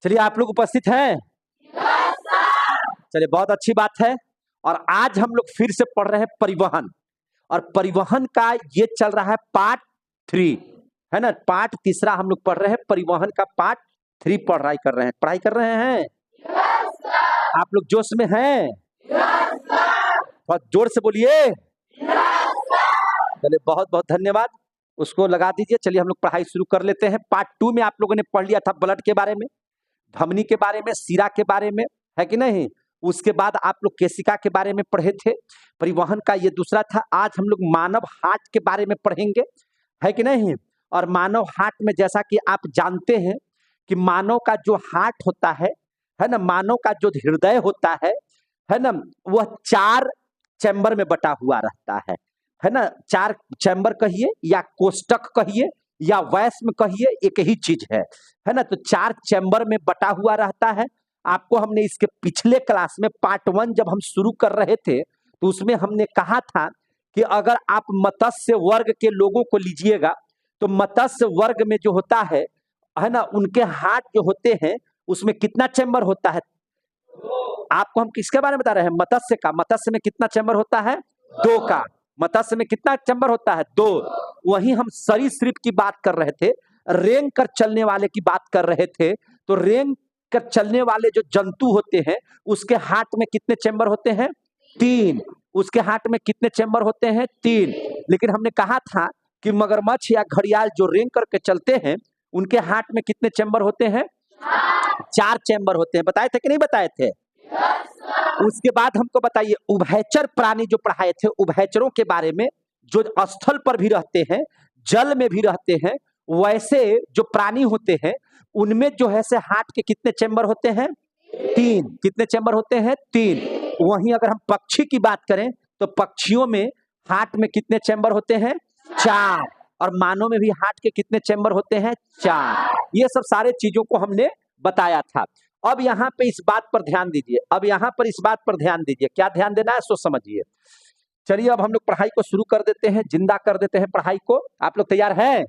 चलिए आप लोग उपस्थित हैं। चलिए बहुत अच्छी बात है। और आज हम लोग फिर से पढ़ रहे हैं परिवहन, और परिवहन का ये चल रहा है पार्ट 3, है ना। पार्ट तीसरा हम लोग पढ़ रहे हैं, परिवहन का पार्ट 3 पढ़ाई कर रहे हैं। आप लोग जोश में हैं? बहुत जोर से बोलिए। चलिए बहुत बहुत धन्यवाद, उसको लगा दीजिए। चलिए हम लोग पढ़ाई शुरू कर लेते हैं। पार्ट 2 में आप लोगों ने पढ़ लिया था ब्लड के बारे में, धमनी के बारे में, शिरा के बारे में, है कि नहीं। उसके बाद आप लोग केशिका के बारे में पढ़े थे। परिवहन का ये दूसरा था। आज हम लोग मानव हार्ट के बारे में पढ़ेंगे, है कि नहीं। और मानव हार्ट में जैसा कि आप जानते हैं कि मानव का जो हार्ट होता है ना, मानव का जो हृदय होता है ना, वह 4 चैम्बर में बटा हुआ रहता है ना। 4 चैम्बर कहिए या कोष्टक कहिए या वैश्म कहिए, एक ही चीज है ना। तो 4 चैम्बर में बटा हुआ रहता है। आपको हमने इसके पिछले क्लास में पार्ट 1 जब हम शुरू कर रहे थे तो उसमें हमने कहा था कि अगर आप मत्स्य वर्ग के लोगों को लीजिएगा तो मत्स्य वर्ग में जो होता है ना, उनके हार्ट जो होते हैं उसमें कितना चैम्बर होता है। आपको हम किसके बारे में बता रहे हैं? मत्स्य का। मत्स्य में कितना चैम्बर होता है? 2 का। मत्स्य में कितना चैम्बर होता है? 2। वहीं हम सरीसृप की बात कर रहे थे, रेंग कर चलने वाले की बात कर रहे थे। तो रेंग कर चलने वाले जो जंतु होते हैं उसके हार्ट में कितने चैम्बर होते हैं? 3। उसके हार्ट में कितने चैम्बर होते हैं? 3। लेकिन हमने कहा था कि मगरमच्छ या घड़ियाल जो रेंग करके चलते हैं उनके हार्ट में कितने चैम्बर होते हैं? 4 चैम्बर होते हैं। बताए थे कि नहीं बताए थे? उसके बाद हमको बताइए, उभयचर प्राणी जो पढ़ाए थे, उभयचरों के बारे में, जो स्थल पर भी रहते हैं, जल में भी रहते हैं, वैसे जो प्राणी होते हैं उनमें जो है से हार्ट के कितने चैम्बर होते हैं? 3। कितने चैम्बर होते हैं? 3। वहीं अगर हम पक्षी की बात करें तो पक्षियों में हार्ट में कितने चैम्बर होते हैं? 4। और मानव में भी हार्ट के कितने चैम्बर होते हैं? 4। ये सब सारे चीजों को हमने बताया था। अब यहाँ पे इस बात पर ध्यान दीजिए, अब यहाँ पर इस बात पर ध्यान दीजिए। क्या ध्यान देना है सो समझिए। चलिए अब हम लोग पढ़ाई को शुरू कर देते हैं, जिंदा कर देते हैं पढ़ाई को। आप लोग तैयार हैं?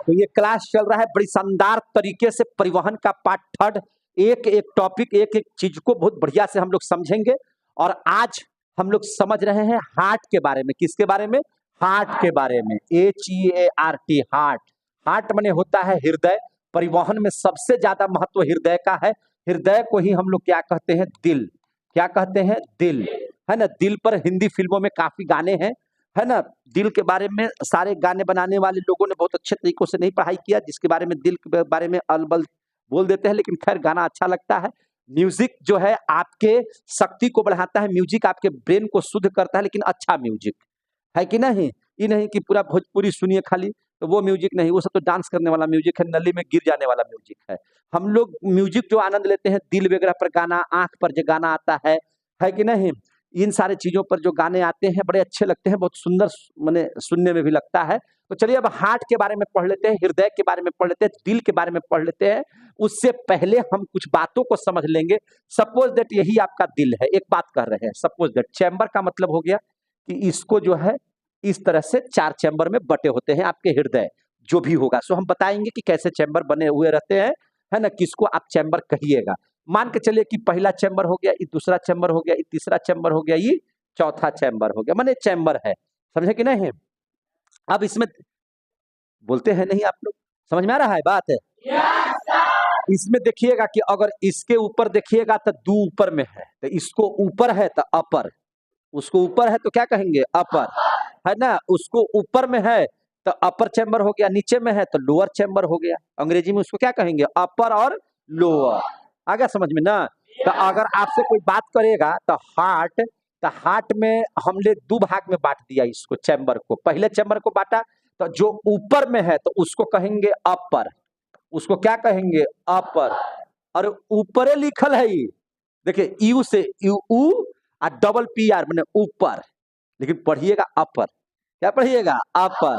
तो ये क्लास चल रहा है बड़ी शानदार तरीके से, परिवहन का पार्ट 3। एक एक टॉपिक, एक एक चीज को बहुत बढ़िया से हम लोग समझेंगे। और आज हम लोग समझ रहे हैं हार्ट के बारे में। किसके बारे में? हार्ट के बारे में। HEART, heart. हार्ट माने होता है हृदय। परिवहन में सबसे ज्यादा महत्व हृदय का है। हृदय को ही हम लोग क्या कहते हैं? दिल। क्या कहते हैं? दिल, है ना। दिल पर हिंदी फिल्मों में काफी गाने हैं, है ना। दिल के बारे में सारे गाने बनाने वाले लोगों ने बहुत अच्छे तरीकों से नहीं पढ़ाई किया, जिसके बारे में दिल के बारे में अलबल बोल देते हैं। लेकिन खैर गाना अच्छा लगता है। म्यूजिक जो है आपके शक्ति को बढ़ाता है, म्यूजिक आपके ब्रेन को शुद्ध करता है, लेकिन अच्छा म्यूजिक, है कि नहीं। ये नहीं कि पूरा भोजपुरी सुनिए खाली, तो वो म्यूजिक नहीं। वो सब तो डांस करने वाला म्यूजिक है, नली में गिर जाने वाला म्यूजिक है। हम लोग म्यूजिक जो आनंद लेते हैं, दिल वगैरह पर गाना, आंख पर जो गाना आता है कि नहीं। इन सारे चीजों पर जो गाने आते हैं बड़े अच्छे लगते हैं, बहुत सुंदर माने सुनने में भी लगता है। तो चलिए अब हार्ट के बारे में पढ़ लेते हैं, हृदय के बारे में पढ़ लेते हैं, दिल के बारे में पढ़ लेते हैं। उससे पहले हम कुछ बातों को समझ लेंगे। सपोज दैट यही आपका दिल है। एक बात कह रहे हैं, सपोज दैट चैम्बर का मतलब हो गया कि इसको जो है इस तरह से 4 चैम्बर में बटे होते हैं आपके हृदय, जो भी होगा सो हम बताएंगे कि कैसे चैम्बर बने हुए रहते हैं, है ना। किसको आप चैम्बर कहिएगा। मान के चलिए कि पहला चैम्बर हो गया, ये दूसरा चैम्बर हो गया, ये तीसरा चैम्बर हो गया, ये चौथा चैम्बर हो गया, माने चैम्बर है। समझे कि नहीं? अब इसमें बोलते हैं नहीं आप लोग, समझ में आ रहा है बात है? इसमें देखिएगा कि अगर इसके ऊपर देखिएगा तो 2 ऊपर में है, तो इसको ऊपर है तो अपर, उसको ऊपर है तो क्या कहेंगे? अपर, है ना। उसको ऊपर में है तो अपर चैम्बर हो गया, नीचे में है तो लोअर चैम्बर हो गया। अंग्रेजी में उसको क्या कहेंगे? अपर और लोअर। आ गया समझ में ना। तो अगर आपसे कोई बात करेगा तो हार्ट में हमने 2 भाग में बांट दिया इसको, चैम्बर को। पहले चैम्बर को बांटा तो जो ऊपर में है तो उसको कहेंगे अपर, उसको क्या कहेंगे? अपर। और ऊपरे लिखल है ये, देखिए यू से यू और डबल PR मैंने ऊपर, लेकिन पढ़िएगा अपर। क्या पढ़िएगा? अपर।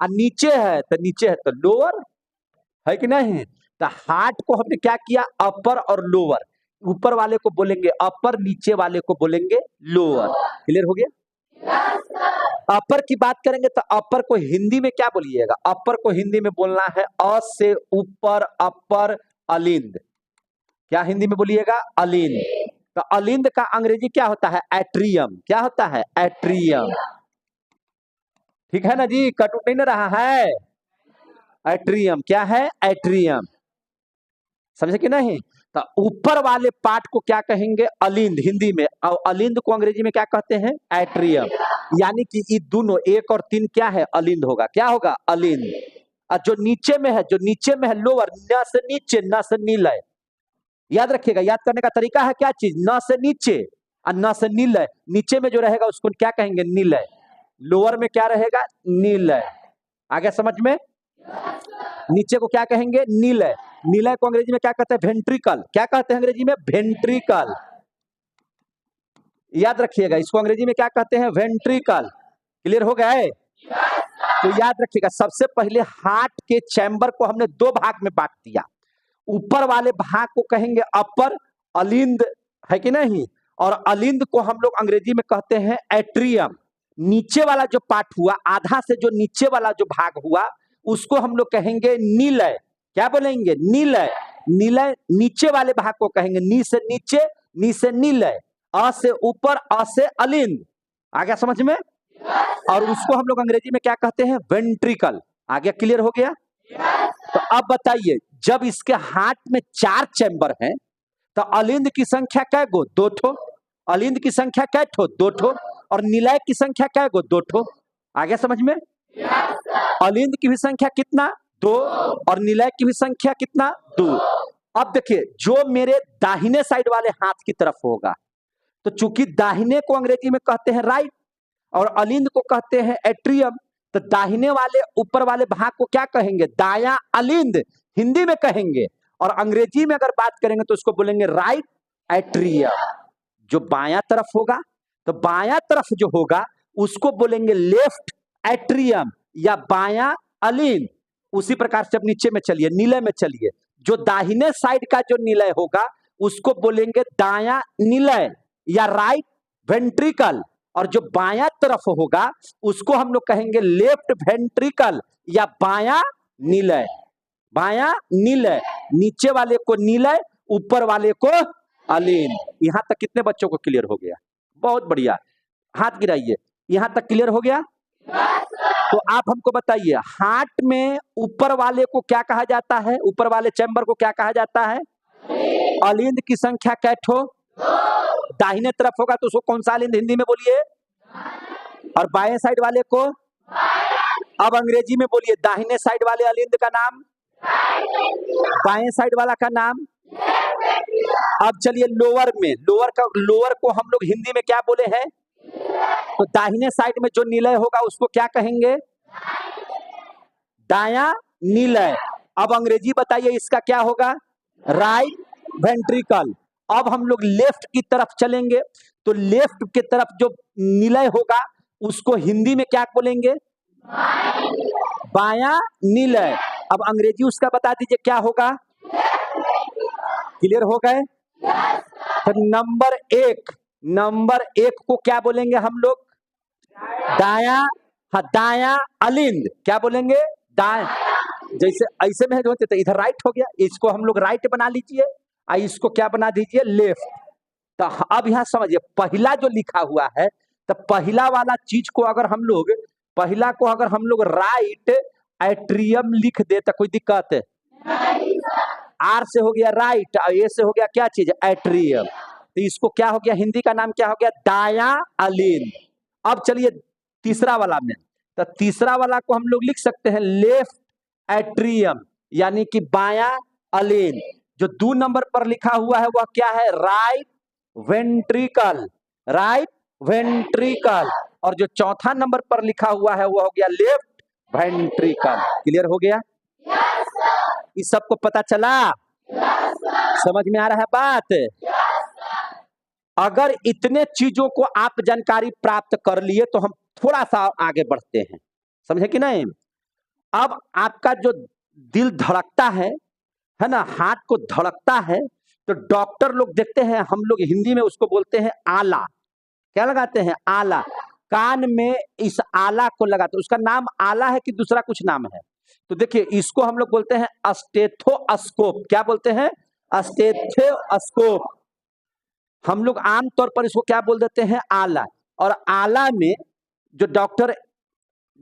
और नीचे है तो लोअर, है कि नहीं। तो हार्ट को हमने क्या किया? अपर और लोअर। ऊपर वाले को बोलेंगे अपर, नीचे वाले को बोलेंगे लोअर। क्लियर हो गया? अपर की बात करेंगे तो अपर को हिंदी में क्या बोलिएगा? अपर को हिंदी में बोलना है अ से ऊपर, अपर, अलिंद। क्या हिंदी में बोलिएगा? अलिंद। तो अलिंद का अंग्रेजी क्या होता है? एट्रियम। क्या होता है? एट्रियम। ठीक है ना जी? कट उठ नहीं ना रहा है? एट्रियम क्या है? एट्रियम। समझे कि नहीं? तो ऊपर वाले पार्ट को क्या कहेंगे? अलिंद हिंदी में, और अलिंद को अंग्रेजी में क्या कहते हैं? एट्रियम। यानी कि ये दोनों 1 और 3 क्या है? अलिंद होगा। क्या होगा? अलिंद। और जो नीचे में है, जो नीचे में है लोअर, न से नीचे, न से नीलय। याद रखिएगा, याद करने का तरीका है क्या चीज? न से नीचे और न से नीलय। नीचे में जो रहेगा उसको क्या कहेंगे? नीलय। लोअर में क्या रहेगा? नीलय। आगे समझ में? नीचे को क्या कहेंगे? नीलय। नीलय को अंग्रेजी में क्या कहते हैं? वेंट्रिकल। क्या कहते हैं अंग्रेजी में? वेंट्रिकल। याद रखिएगा, इसको अंग्रेजी में क्या कहते हैं? वेंट्रिकल। क्लियर हो गए? तो याद रखिएगा, सबसे पहले हार्ट के चैम्बर को हमने 2 भाग में बांट दिया। ऊपर वाले भाग को कहेंगे अपर, अलिंद, है कि नहीं? और अलिंद को हम लोग अंग्रेजी में कहते हैं एट्रियम। नीचे वाला जो पार्ट हुआ, आधा से जो नीचे वाला जो भाग हुआ, उसको हम लोग कहेंगे नीलय। क्या बोलेंगे? नीलय। नीलय नीचे वाले भाग को कहेंगे नी से नीचे, नी से नीलय, अ से ऊपर, अ से अलिंद। आ गया समझ में? और उसको हम लोग अंग्रेजी में क्या कहते हैं? वेंट्रिकल। आ गया? क्लियर हो गया? तो अब बताइए, जब इसके हार्ट में 4 चैम्बर हैं, तो अलिंद की संख्या कै गो? 2 ठो। अलिंद की संख्या कै ठो? 2 ठो। और निलय की संख्या कै गो? 2 ठो। आ गया समझ में? अलिंद की भी संख्या कितना? 2। और निलय की भी संख्या कितना? 2। अब देखिए, जो मेरे दाहिने साइड वाले हाथ की तरफ होगा, तो चूंकि दाहिने को अंग्रेजी में कहते हैं राइट और अलिंद को कहते हैं एट्रियम, तो दाहिने वाले ऊपर वाले भाग को क्या कहेंगे? दायां अलिंद हिंदी में कहेंगे। और अंग्रेजी में अगर बात करेंगे तो उसको बोलेंगे राइट एट्रियम। जो बायां तरफ होगा, तो बायां तरफ जो होगा उसको बोलेंगे लेफ्ट एट्रियम या बायां अलिंद। उसी प्रकार से अब नीचे में चलिए, नीलय में चलिए। जो दाहिने साइड का जो नीलय होगा उसको बोलेंगे दायां नीलय या राइट वेंट्रिकल। और जो बायां तरफ होगा उसको हम लोग कहेंगे लेफ्ट वेंट्रिकल या बायां नीलय। बायां नीलय। नीचे वाले को नीलय, ऊपर वाले को अलिंद। यहां तक कितने बच्चों को क्लियर हो गया? बहुत बढ़िया। हाथ गिराइए। यहां तक क्लियर हो गया? तो आप हमको बताइए, हार्ट में ऊपर वाले को क्या कहा जाता है? ऊपर वाले चैम्बर को क्या कहा जाता है? अलिंद की संख्या कै ठो? दाहिने तरफ होगा तो उसको कौन सा अलिंद हिंदी में बोलिए? और बाएं साइड वाले को? अब अंग्रेजी में बोलिए, दाहिने साइड वाले अलिंद का नाम? बाएं साइड वाला का नाम? अब चलिए लोअर में, लोअर को हम लोग हिंदी में क्या बोले हैं? तो दाहिने साइड में जो नीलय होगा उसको क्या कहेंगे? दायां नीलय। अब अंग्रेजी बताइए, इसका क्या होगा? Right ventricle. अब हम लोग लेफ्ट की तरफ चलेंगे, तो लेफ्ट की तरफ जो नीलय होगा उसको हिंदी में क्या बोलेंगे? बायां नीलय। अब अंग्रेजी उसका बता दीजिए क्या होगा? क्लियर हो गए? तो नंबर एक को क्या बोलेंगे हम लोग? दायां। हाँ, दायां अलिंद। क्या बोलेंगे? दायां। जैसे ऐसे में होते तो इधर राइट हो गया, इसको हम लोग राइट बना लीजिए और इसको क्या बना दीजिए? लेफ्ट। तो अब यहां समझिए, पहला जो लिखा हुआ है, तो पहला वाला चीज को अगर हम लोग, पहला को अगर हम लोग राइट एट्रियम लिख दे तो कोई दिक्कत है? आर से हो गया राइट और ए से हो गया क्या चीज? एट्रियम। तो इसको क्या हो गया? हिंदी का नाम क्या हो गया? दायां अलिंद। अब चलिए तीसरा वाला में, तो तीसरा वाला को हम लोग लिख सकते हैं लेफ्ट एट्रियम, यानी कि बायां अलिंद। जो 2 नंबर पर लिखा हुआ है वह क्या है? Right ventricle. Right ventricle. और जो चौथा नंबर पर लिखा हुआ है वह हो गया लेफ्ट वेंट्रिकल। क्लियर हो गया? इस सबको पता चला? समझ में आ रहा है बात? अगर इतने चीजों को आप जानकारी प्राप्त कर लिए तो हम थोड़ा सा आगे बढ़ते हैं। समझे कि नहीं? अब आपका जो दिल धड़कता है ना, हाथ को धड़कता है, तो डॉक्टर लोग देखते हैं, हम लोग हिंदी में उसको बोलते हैं आला। क्या लगाते हैं? आला। कान में इस आला को लगाते हैं। उसका नाम आला है कि दूसरा कुछ नाम है? तो देखिए इसको हम लोग बोलते हैं स्टेथोस्कोप। क्या बोलते हैं? स्टेथोस्कोप। हम लोग आमतौर पर इसको क्या बोल देते हैं? आला। और आला में जो डॉक्टर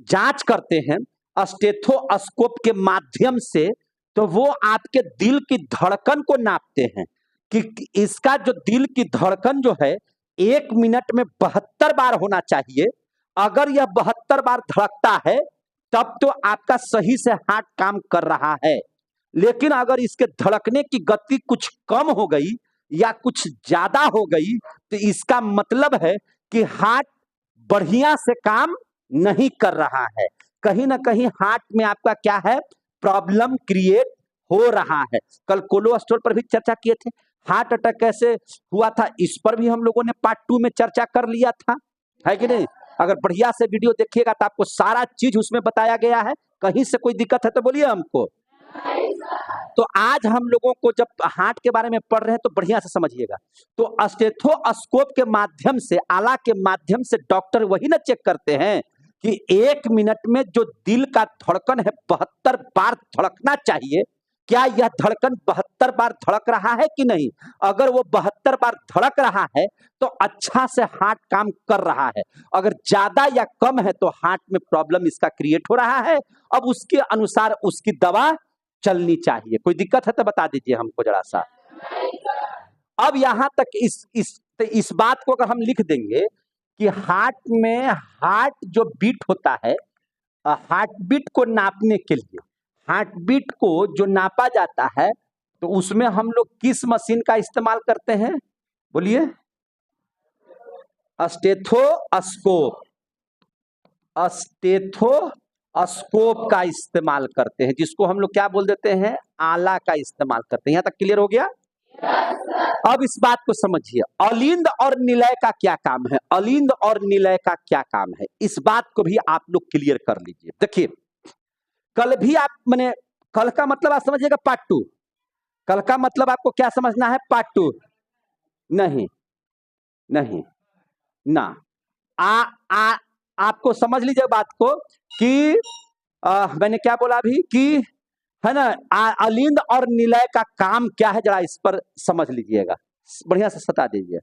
जांच करते हैं स्टेथोस्कोप के माध्यम से, तो वो आपके दिल की धड़कन को नापते हैं कि इसका जो दिल की धड़कन जो है 1 मिनट में 72 बार होना चाहिए। अगर यह 72 बार धड़कता है तब तो आपका सही से हार्ट काम कर रहा है। लेकिन अगर इसके धड़कने की गति कुछ कम हो गई या कुछ ज्यादा हो गई तो इसका मतलब है कि हार्ट बढ़िया से काम नहीं कर रहा है। कहीं ना कहीं हार्ट में आपका क्या है? प्रॉब्लम क्रिएट हो रहा है। कल कोलेस्ट्रॉल पर भी चर्चा किए थे, हार्ट अटैक कैसे हुआ था इस पर भी हम लोगों ने पार्ट 2 में चर्चा कर लिया था, है कि नहीं? अगर बढ़िया से वीडियो देखिएगा तो आपको सारा चीज उसमें बताया गया है। कहीं से कोई दिक्कत है तो बोलिए हमको। तो आज हम लोगों को जब हार्ट के बारे में पढ़ रहे हैं तो बढ़िया से समझिएगा। तो स्टेथोस्कोप के माध्यम से, आला के माध्यम से डॉक्टर वही ना चेक करते हैं कि 1 मिनट में जो दिल का धड़कन है 72 बार धड़कना चाहिए, क्या यह धड़कन 72 बार धड़क रहा है कि नहीं? अगर वो 72 बार धड़क रहा है तो अच्छा से हार्ट काम कर रहा है। अगर ज्यादा या कम है तो हार्ट में प्रॉब्लम इसका क्रिएट हो रहा है। अब उसके अनुसार उसकी दवा चलनी चाहिए। कोई दिक्कत है तो बता दीजिए हमको जरा सा। अब यहां तक इस बात को अगर हम लिख देंगे कि हार्ट जो बीट होता है, हार्ट बीट को नापने के लिए, हार्ट बीट को जो नापा जाता है तो उसमें हम लोग किस मशीन का इस्तेमाल करते हैं? बोलिए। स्टेथोस्कोप। स्टेथोस्कोप का इस्तेमाल करते हैं, जिसको हम लोग क्या बोल देते हैं? आला का इस्तेमाल करते हैं। यहां तक क्लियर हो गया? अब इस बात को समझिए, अलिंद और निलय का क्या काम है? अलिंद और निलय का क्या काम है, इस बात को भी आप लोग क्लियर कर लीजिए। देखिए कल भी आप मैंने, कल का मतलब आप समझिएगा पार्ट 2। कल का मतलब आपको क्या समझना है? पार्ट 2 नहीं, नहीं ना। आपको समझ लीजिए बात को कि मैंने क्या बोला अभी कि है ना, अलिंद और निलय का काम क्या है, जरा इस पर समझ लीजिएगा। बढ़िया से सता दीजिए,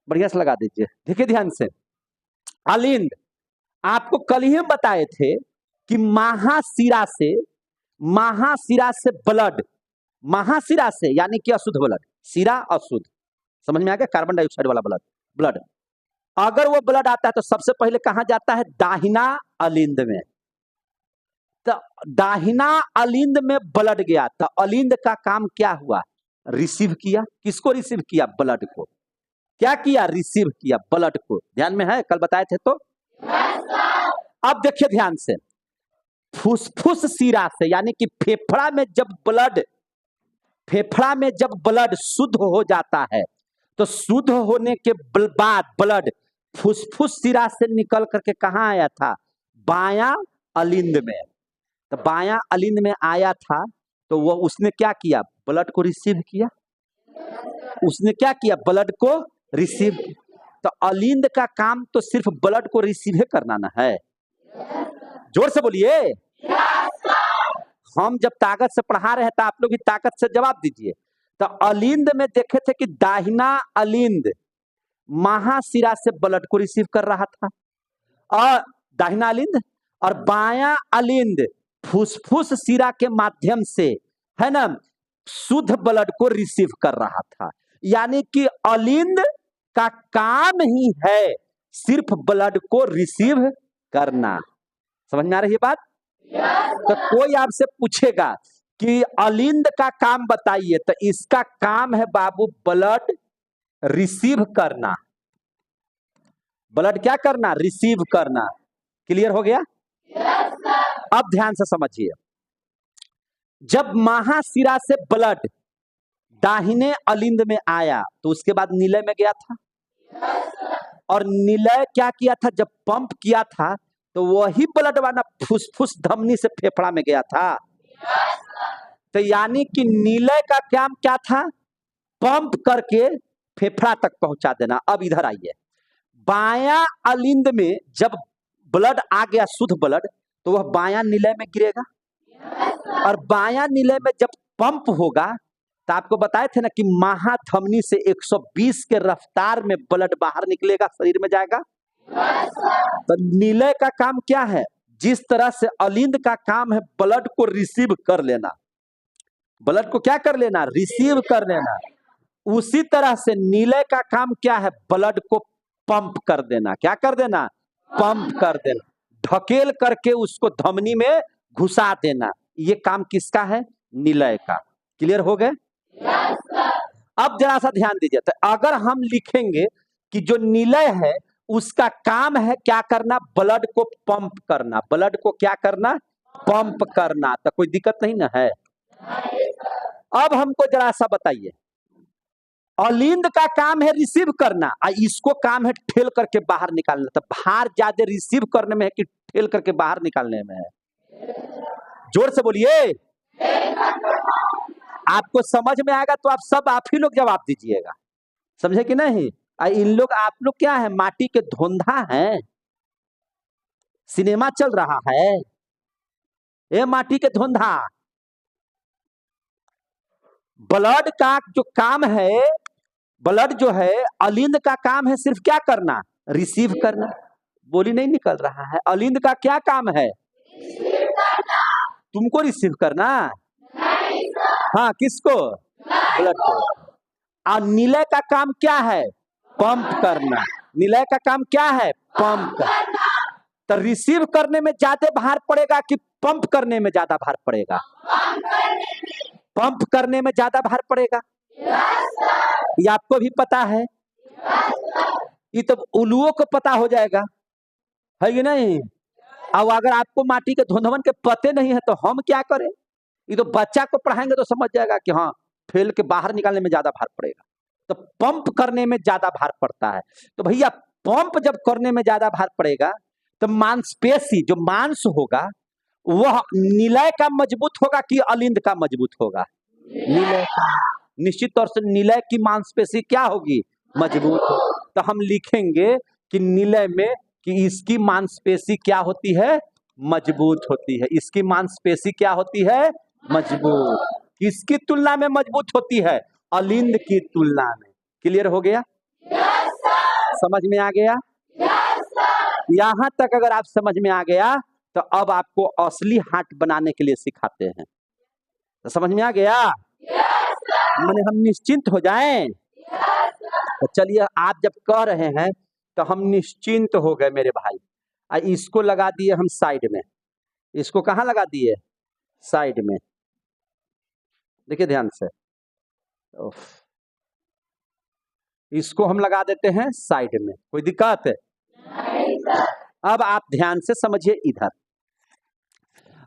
बढ़िया से लगा दीजिए। देखिए ध्यान से, अलिंद आपको कल ही हम बताए थे कि महाशिरा से ब्लड, महाशिरा से यानी कि अशुद्ध ब्लड, शिरा अशुद्ध, समझ में आ गया? कार्बन डाइऑक्साइड वाला ब्लड अगर वो ब्लड आता है तो सबसे पहले कहां जाता है? दाहिना अलिंद में। तो दाहिना अलिंद में ब्लड गया तो अलिंद का काम क्या हुआ? रिसीव किया। किसको रिसीव किया? ब्लड को। क्या किया? रिसीव किया ब्लड को। ध्यान में है? कल बताए थे तो। अब देखिए ध्यान से, फुसफुस शिरा से यानी कि फेफड़ा में जब ब्लड शुद्ध हो जाता है तो शुद्ध होने के बाद ब्लड फुसफुस शिरा से निकल करके कहां आया था? बायां अलिंद में। तो बायां अलिंद में आया था तो वो उसने क्या किया? ब्लड को रिसीव किया। उसने क्या किया? ब्लड को रिसीव। तो अलिंद का काम तो सिर्फ ब्लड को रिसीव करना ना है। जोर से बोलिए। हम जब ताकत से पढ़ा रहे हैं तो आप लोग भी ताकत से जवाब दीजिए। तो अलिंद में देखे थे कि दाहिना अलिंद महाशिरा से ब्लड को रिसीव कर रहा था, और दाहिना अलिंद, और बायां अलिंद फुसफुस शिरा के माध्यम से, है ना, शुद्ध ब्लड को रिसीव कर रहा था। यानी कि अलिंद का काम ही है सिर्फ ब्लड को रिसीव करना। समझ में आ रही है बात? तो कोई आपसे पूछेगा कि अलिंद का काम बताइए, तो इसका काम है बाबू ब्लड रिसीव करना। ब्लड क्या करना? रिसीव करना। क्लियर हो गया? अब ध्यान से समझिए, जब महाशिरा से ब्लड दाहिने अलिंद में आया तो उसके बाद निलय में गया था, और निलय क्या किया था? जब पंप किया था तो वही ब्लड वाला फुसफुस धमनी से फेफड़ा में गया था। तो यानी कि निलय का काम क्या था? पंप करके फेफड़ा तक पहुंचा देना। अब इधर आइए, बायां अलिंद में जब ब्लड आ गया, शुद्ध ब्लड, तो वह बायां निलय में गिरेगा। और बायां निलय में जब पंप होगा तो आपको बताए थे ना कि महाधमनी से 120 के रफ्तार में ब्लड बाहर निकलेगा, शरीर में जाएगा। तो निलय का काम क्या है? जिस तरह से अलिंद का काम है ब्लड को रिसीव कर लेना, ब्लड को क्या कर लेना? रिसीव कर लेना। उसी तरह से निलय का काम क्या है? ब्लड को पंप कर देना। क्या कर देना? पंप कर देना, ढकेल करके उसको धमनी में घुसा देना। ये काम किसका है? निलय का। क्लियर हो गए? अब जरा सा ध्यान दीजिए, तो अगर हम लिखेंगे कि जो निलय है उसका काम है क्या करना? ब्लड को पंप करना। ब्लड को क्या करना? पंप करना। तो कोई दिक्कत नहीं ना है। अब हमको जरा सा बताइए, अलिंद का काम है रिसीव करना और इसको काम है ठेल करके बाहर निकालना। तो भार ज्यादा रिसीव करने में है कि ठेल करके बाहर निकालने में है? जोर से बोलिए। आपको समझ में आएगा तो आप ही लोग जवाब दीजिएगा। समझे कि नहीं? इन लोग, आप लोग क्या है, माटी के धोंधा हैं। सिनेमा चल रहा है, ये माटी के धोंधा। ब्लड का जो काम है, ब्लड जो है, अलिंद का काम है सिर्फ क्या करना? रिसीव करना। बोली नहीं निकल रहा है। अलिंद का क्या काम है? तुमको रिसीव करना? हाँ, किसको? ब्लड को। और निलय का काम क्या है? पंप करना। निलय का काम क्या है? पंप करना। तो रिसीव करने में ज्यादा भार पड़ेगा कि पंप करने में ज्यादा भार पड़ेगा? पंप करने में ज्यादा भार पड़ेगा। ये आपको भी पता है, ये तो उल्लुओं को पता हो जाएगा, है कि नहीं? अब अगर आपको माटी के धुंधवन के पते नहीं है तो हम क्या करें? ये तो बच्चा को पढ़ाएंगे तो समझ जाएगा कि हाँ, फेल के बाहर निकालने में ज्यादा भार पड़ेगा, तो पंप करने में ज्यादा भार पड़ता है। तो भैया पंप जब करने में ज्यादा भार पड़ेगा तो मांसपेशी, जो मांस होगा, वह निलय का मजबूत होगा कि अलिंद का मजबूत होगा? निलय का। निश्चित तौर से निलय की मांसपेशी क्या होगी? मजबूत हो। तो हम लिखेंगे कि निलय में कि इसकी मांसपेशी क्या होती है? मजबूत होती है। इसकी मांसपेशी क्या होती है? मजबूत। किसकी तुलना में मजबूत होती है? अलिंद की तुलना में। क्लियर हो गया? समझ में आ गया? यहां तक अगर आप समझ में आ गया तो अब आपको असली हार्ट बनाने के लिए सिखाते हैं। तो समझ में आ गया? माने हम निश्चिंत हो जाएं। तो चलिए, आप जब कह रहे हैं तो हम निश्चिंत हो गए मेरे भाई। इसको लगा दिए हम साइड में। इसको कहाँ लगा दिए? साइड में। देखिए ध्यान से, इसको हम लगा देते हैं साइड में। कोई दिक्कत है? अब आप ध्यान से समझिए इधर।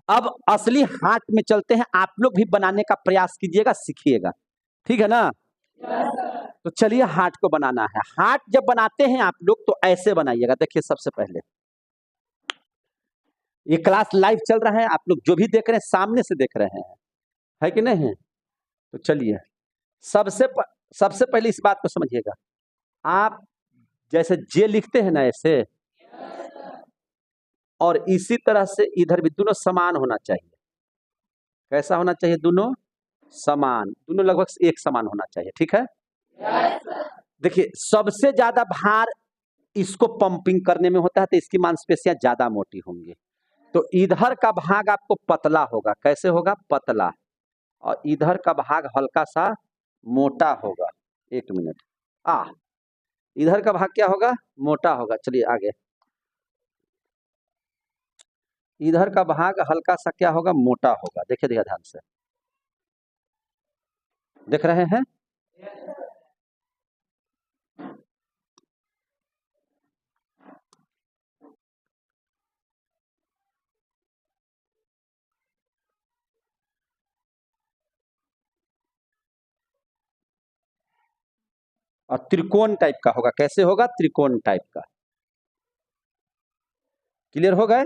अब असली हार्ट में चलते हैं। आप लोग भी बनाने का प्रयास कीजिएगा, सीखिएगा, ठीक है ना? तो चलिए हार्ट को बनाना है। हार्ट जब बनाते हैं आप लोग तो ऐसे बनाइएगा। देखिए, सबसे पहले ये क्लास लाइव चल रहा है, आप लोग जो भी देख रहे हैं सामने से देख रहे हैं, है कि नहीं? तो चलिए, सबसे पहले इस बात को समझिएगा। आप जैसे जे लिखते हैं ना ऐसे, और इसी तरह से इधर भी दोनों समान होना चाहिए। कैसा होना चाहिए? दोनों समान, दोनों लगभग एक समान होना चाहिए, ठीक है? देखिए, सबसे ज्यादा भार इसको पंपिंग करने में होता है तो इसकी मांसपेशियां ज्यादा मोटी होंगी। तो इधर का भाग आपको पतला होगा। कैसे होगा? पतला। और इधर का भाग हल्का सा मोटा होगा। एक मिनट, इधर का भाग क्या होगा? मोटा होगा। चलिए आगे। इधर का भाग हल्का सा क्या होगा? मोटा होगा। देखिए देखिए ध्यान से, देख रहे हैं? और त्रिकोण टाइप का होगा। कैसे होगा? त्रिकोण टाइप का। क्लियर हो गए?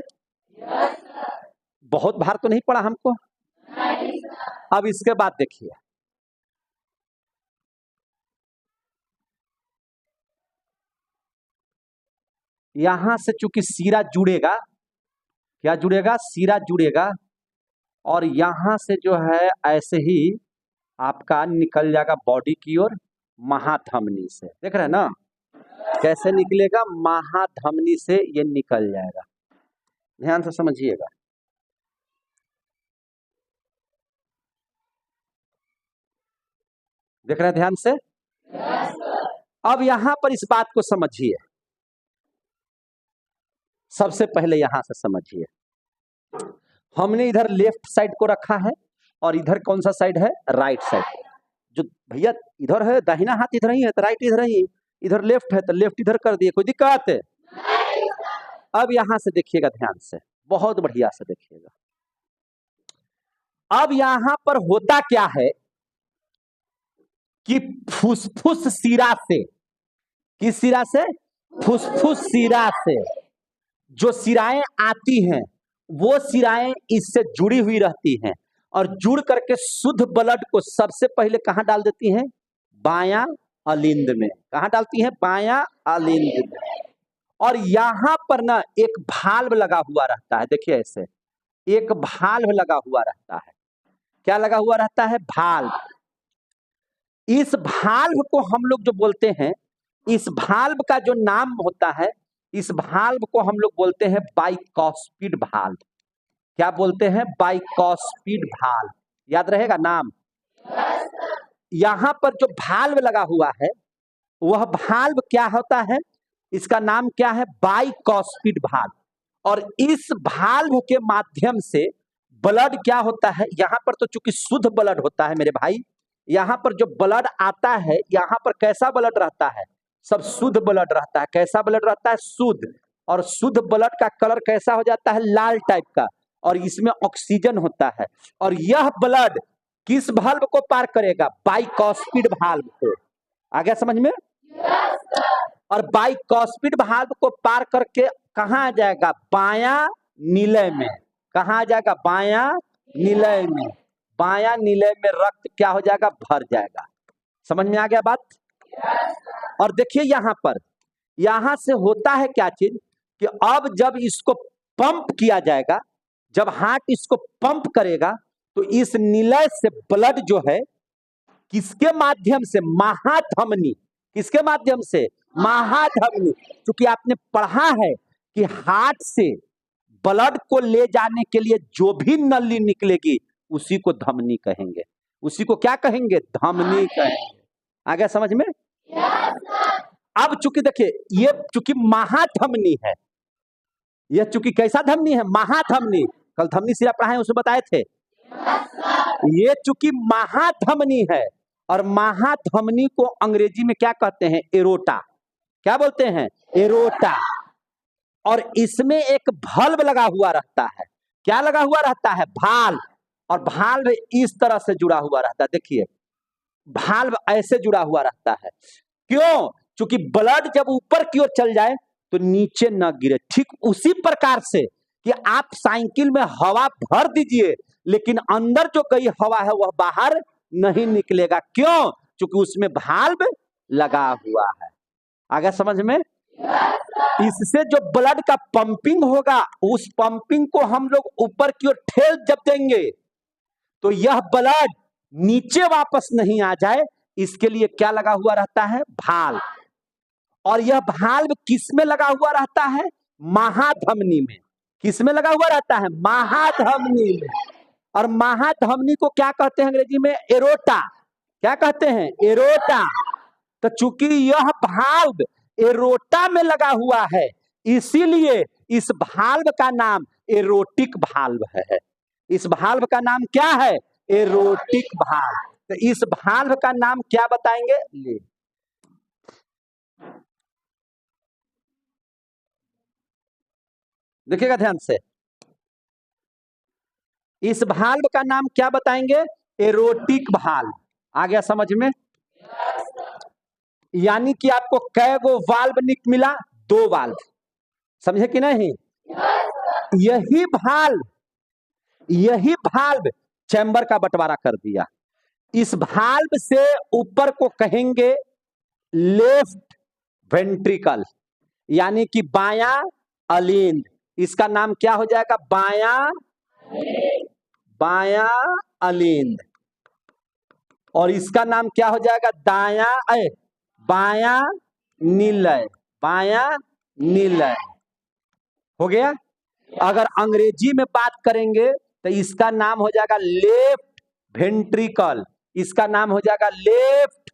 बहुत भार तो नहीं पड़ा हमको। अब इसके बाद देखिए, यहां से चूंकि सीरा जुड़ेगा, क्या जुड़ेगा, सीरा जुड़ेगा और यहां से जो है ऐसे ही आपका निकल जाएगा बॉडी की ओर महाधमनी से। देख रहे हैं ना कैसे निकलेगा, महाधमनी से ये निकल जाएगा। ध्यान से समझिएगा। देख रहे हैं ध्यान से। अब यहां पर इस बात को समझिए, सबसे पहले यहां से समझिए, हमने इधर लेफ्ट साइड को रखा है और इधर कौन सा साइड है, राइट साइड। जो भैया इधर है दाहिना हाथ इधर ही है तो राइट इधर ही, इधर लेफ्ट है तो लेफ्ट इधर कर दिए, कोई दिक्कत है? अब यहां से देखिएगा ध्यान से, बहुत बढ़िया से देखिएगा। अब यहां पर होता क्या है कि फुसफुस शिरा से, किस शिरा से, फुसफुस शिरा से जो शिराएं आती हैं वो शिराएं इससे जुड़ी हुई रहती हैं और जुड़ करके शुद्ध ब्लड को सबसे पहले कहां डाल देती हैं, बायां अलिंद में। कहां डालती हैं, बायां अलिंद में। और यहां पर ना एक भाल्व लगा हुआ रहता है, देखिए ऐसे एक भाल्व लगा हुआ रहता है। क्या लगा हुआ रहता है, भाल्व। इस भाल्व को हम लोग जो बोलते हैं, इस भाल्व का जो नाम होता है, इस भाल्व को हम लोग बोलते हैं बाइकॉस्पिड भाल्व। क्या बोलते हैं, बाइकॉस्पिड भाल्व। याद रहेगा नाम। यहां पर जो भाल्व लगा हुआ है वह भाल्व क्या होता है, इसका नाम क्या है, बाइकॉस्पिड भाल्व। और इस भाल्व के माध्यम से ब्लड क्या होता है, यहां पर तो चूंकि शुद्ध ब्लड होता है मेरे भाई, यहां पर जो ब्लड आता है यहां पर कैसा ब्लड रहता है, सब शुद्ध ब्लड रहता है। कैसा ब्लड रहता है, शुद्ध। और शुद्ध ब्लड का कलर कैसा हो जाता है, लाल टाइप का, और इसमें ऑक्सीजन होता है। और यह ब्लड किस भाल्व को पार करेगा, बाइकॉस्पिड भाल्व को। आ गया समझ में? और बाइकॉस्पिड भाल्व को पार करके कहां आ जाएगा, बायां निलय में। कहां आ जाएगा, बायां निलय में। बायां निलय में रक्त क्या हो जाएगा, भर जाएगा। समझ में आ गया बात? और देखिए यहां पर, यहां से होता है क्या चीज कि अब जब इसको पंप किया जाएगा, जब हार्ट इसको पंप करेगा तो इस निलय से ब्लड जो है किसके माध्यम से, महाधमनी। किसके माध्यम से, महाधमनी। क्योंकि आपने पढ़ा है कि हार्ट से ब्लड को ले जाने के लिए जो भी नली निकलेगी उसी को धमनी कहेंगे। उसी को क्या कहेंगे, धमनी कहेंगे। आ गया समझ में? अब चूंकि देखिए ये चूंकि महाधमनी है, यह चूंकि कैसा धमनी है, महाधमनी। कल धमनी शिरा पढ़ाए उसमें बताए थे। ये चूंकि महाधमनी है और महाधमनी को अंग्रेजी में क्या कहते हैं, एरोटा। क्या बोलते हैं, एरोटा। और इसमें एक भाल्व लगा हुआ रहता है। क्या लगा हुआ रहता है, भाल्व। और भाल्व इस तरह से जुड़ा हुआ रहता है। देखिए भाल्व ऐसे जुड़ा हुआ रहता है। क्यों? क्योंकि ब्लड जब ऊपर की ओर चल जाए तो नीचे न गिरे। ठीक उसी प्रकार से कि आप साइकिल में हवा भर दीजिए लेकिन अंदर जो गई हवा है वह बाहर नहीं निकलेगा। क्यों? क्योंकि उसमें भाल्व लगा हुआ है। आ गया समझ में? इससे जो ब्लड का पंपिंग होगा, उस पंपिंग को हम लोग ऊपर की ओर ठेल जब देंगे तो यह ब्लड नीचे वापस नहीं आ जाए, इसके लिए क्या लगा हुआ रहता है, भाल्व। और यह भाल्व किस में लगा हुआ रहता है, महाधमनी में। किस में लगा हुआ रहता है, महाधमनी में। और महाधमनी को क्या कहते हैं अंग्रेजी में, एरोटा। क्या कहते हैं, एरोटा। तो चूंकि यह भाल्व एरोटा में लगा हुआ है इसीलिए इस भाल्व का नाम एरोटिक भाल्व है। इस भाल्व का नाम क्या है, एरोटिक भाल्व। तो इस भाल्व का नाम क्या बताएंगे, ले देखिएगा ध्यान से। इस भाल्व का नाम क्या बताएंगे, एरोटिक भाल्व। आ गया समझ में? यानी कि आपको कै गो वाल्व मिला, 2 वाल्व। समझे कि नहीं? यही भाल्व चैम्बर का बंटवारा कर दिया। इस भाल्व से ऊपर को कहेंगे लेफ्ट वेंट्रिकल, यानी कि बायां अलिंद। इसका नाम क्या हो जाएगा? बायां अलिंद। और इसका नाम क्या हो जाएगा? बायां निलय। बायां निलय हो गया। अगर अंग्रेजी में बात करेंगे तो इसका नाम हो जाएगा लेफ्ट वेंट्रिकल। इसका नाम हो जाएगा लेफ्ट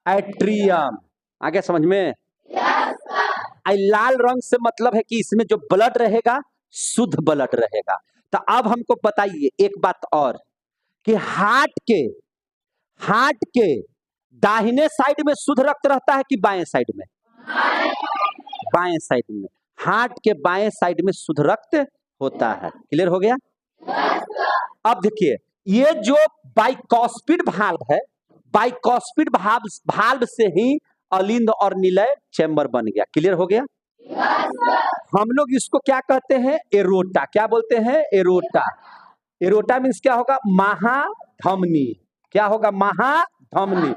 एट्रियम। आगे समझ में? लाल रंग से मतलब है कि इसमें जो ब्लड रहेगा शुद्ध ब्लड रहेगा। तो अब हमको बताइए एक बात और कि हार्ट के दाहिने साइड में शुद्ध रक्त रहता है कि बाएं साइड में? बाएं साइड में। हार्ट के बाएं साइड में शुद्ध रक्त होता है। क्लियर हो गया? अब देखिए, ये जो बाइकॉस्पिड भाल्व है, बाइकॉस्पिड भाल्व से ही अलिंद और निलय चैम्बर बन गया। क्लियर हो गया? हम लोग इसको क्या कहते हैं? एरोटा। क्या बोलते हैं? एरोटा। एरोटा मीन्स क्या होगा? महाधमनी। क्या होगा? महाधमनी।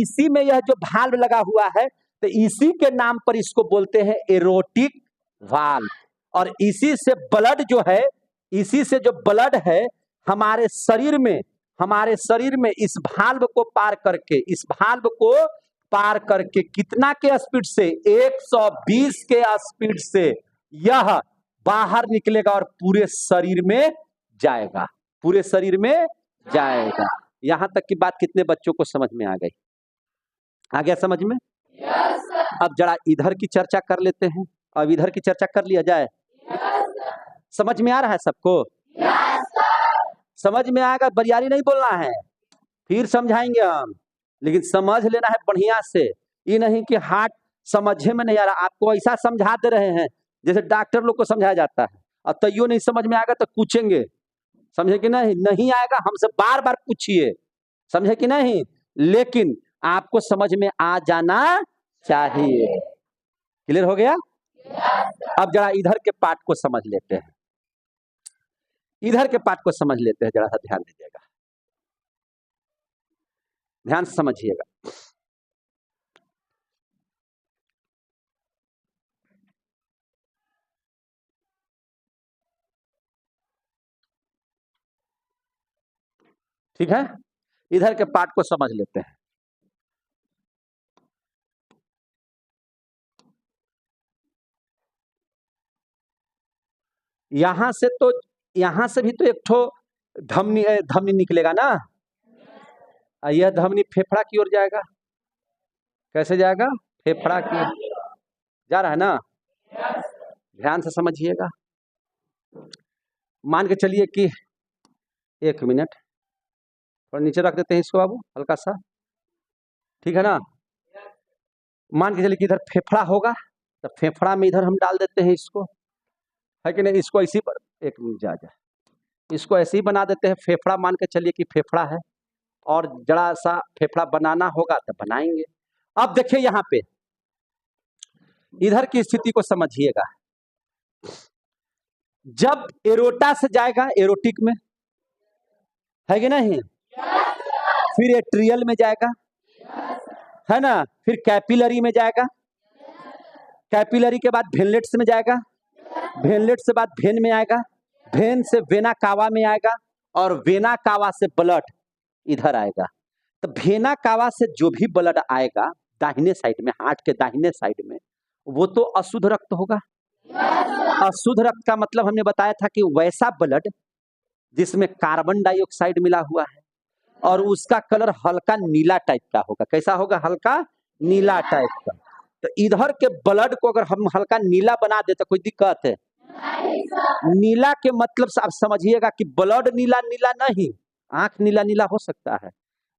इसी में यह जो भाल्व लगा हुआ है तो इसी के नाम पर इसको बोलते हैं एरोटिक वाल्व। और इसी से जो ब्लड है हमारे शरीर में इस भाल्व को पार करके कितना के स्पीड से? 120 के स्पीड से यह बाहर निकलेगा और पूरे शरीर में जाएगा। पूरे शरीर में जाएगा। यहां तक की बात कितने बच्चों को समझ में आ गई? आ गया समझ में? अब जरा इधर की चर्चा कर लेते हैं। अब इधर की चर्चा कर लिया जाए। समझ में आ रहा है सबको? समझ में आएगा, बरियारी नहीं बोलना है, फिर समझाएंगे हम, लेकिन समझ लेना है बढ़िया से। ये नहीं कि हार्ट समझे में नहीं आ रहा, आपको ऐसा समझा दे रहे हैं जैसे डॉक्टर लोग को समझाया जाता है। अब तैयो नहीं समझ में आएगा तो पूछेंगे, समझे कि नहीं? नहीं आएगा हमसे बार बार पूछिए, समझे कि नहीं? लेकिन आपको समझ में आ जाना चाहिए। क्लियर हो गया? अब जरा इधर के पार्ट को समझ लेते हैं। इधर के पार्ट को समझ लेते हैं, जरा सा ध्यान दीजिएगा, ध्यान से समझिएगा। ठीक है? इधर के पार्ट को समझ लेते हैं। यहां से भी तो एक ठो धमनी निकलेगा ना। यह धमनी फेफड़ा की ओर जाएगा। कैसे जाएगा? फेफड़ा की ओर जा रहा है ना। ध्यान से समझिएगा। मान के चलिए कि 1 मिनट थोड़ा नीचे रख देते हैं इसको बाबू, हल्का सा, ठीक है ना। मान के चलिए कि इधर फेफड़ा होगा तो फेफड़ा में इधर हम डाल देते हैं इसको, है कि नहीं? इसको ऐसी 1 मिनट जा इसको ऐसे ही बना देते हैं। फेफड़ा मान के चलिए कि फेफड़ा है और जरा सा फेफड़ा बनाना होगा तो बनाएंगे। अब देखिए यहाँ पे इधर की स्थिति को समझिएगा। जब एरोटा से जाएगा एरोटिक में, है कि नहीं? फिर एट्रियल में जाएगा, है ना। फिर कैपिलरी में जाएगा, कैपिलरी के बाद वेनलेट्स में जाएगा, वेनलेट से बाद वेन में आएगा, वेन से वेना कावा में आएगा और वेना कावा से ब्लड इधर आएगा। तो वेना कावा से जो भी ब्लड आएगा दाहिने साइड में, हार्ट के दाहिने साइड में, वो तो अशुद्ध रक्त होगा। अशुद्ध रक्त का मतलब हमने बताया था कि वैसा ब्लड जिसमें कार्बन डाइऑक्साइड मिला हुआ है और उसका कलर हल्का नीला टाइप का होगा। कैसा होगा? हल्का नीला टाइप का। तो इधर के ब्लड को अगर हम हल्का नीला बना दे तो कोई दिक्कत है? नीला के मतलब से आप समझिएगा कि ब्लड नीला नीला नहीं, आंख नीला नीला हो सकता है,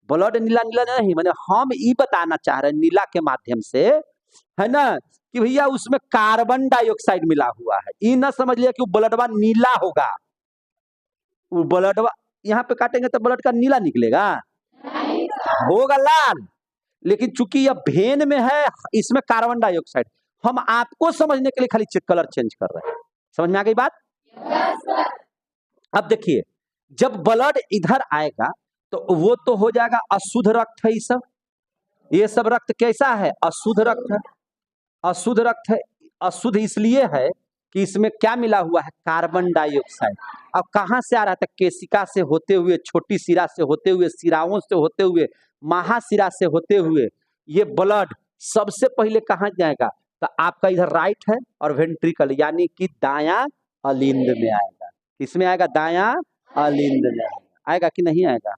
ब्लड नीला नीला नहीं। मतलब हम ये बताना चाह रहे हैं नीला के माध्यम से, है ना, कि भैया उसमें कार्बन डाइऑक्साइड मिला हुआ है। ये ना समझ लिया कि वो ब्लडवा नीला होगा। वो ब्लडवा यहाँ पे काटेंगे तो ब्लड का नीला निकलेगा? होगा लाल। लेकिन चूंकि यह भेन में है, इसमें कार्बन डाइऑक्साइड, हम आपको समझने के लिए खाली कलर चेंज कर रहे हैं। समझ में आ गई बात? अब देखिए, जब ब्लड इधर आएगा तो वो तो हो जाएगा अशुद्ध रक्त है। ये सब रक्त कैसा है? अशुद्ध रक्त है। अशुद्ध रक्त है। अशुद्ध इसलिए है कि इसमें क्या मिला हुआ है, कार्बन डाइऑक्साइड। अब कहाँ से आ रहा था, केशिका से होते हुए, छोटी शिरा से होते हुए, शिराओं से होते हुए, महाशिरा से होते हुए ये ब्लड सबसे पहले कहाँ जाएगा, तो आपका इधर राइट है और वेंट्रिकल यानी कि दायां अलिंद में आएगा। किसमें आएगा, दायां अलिंद में आएगा कि नहीं आएगा।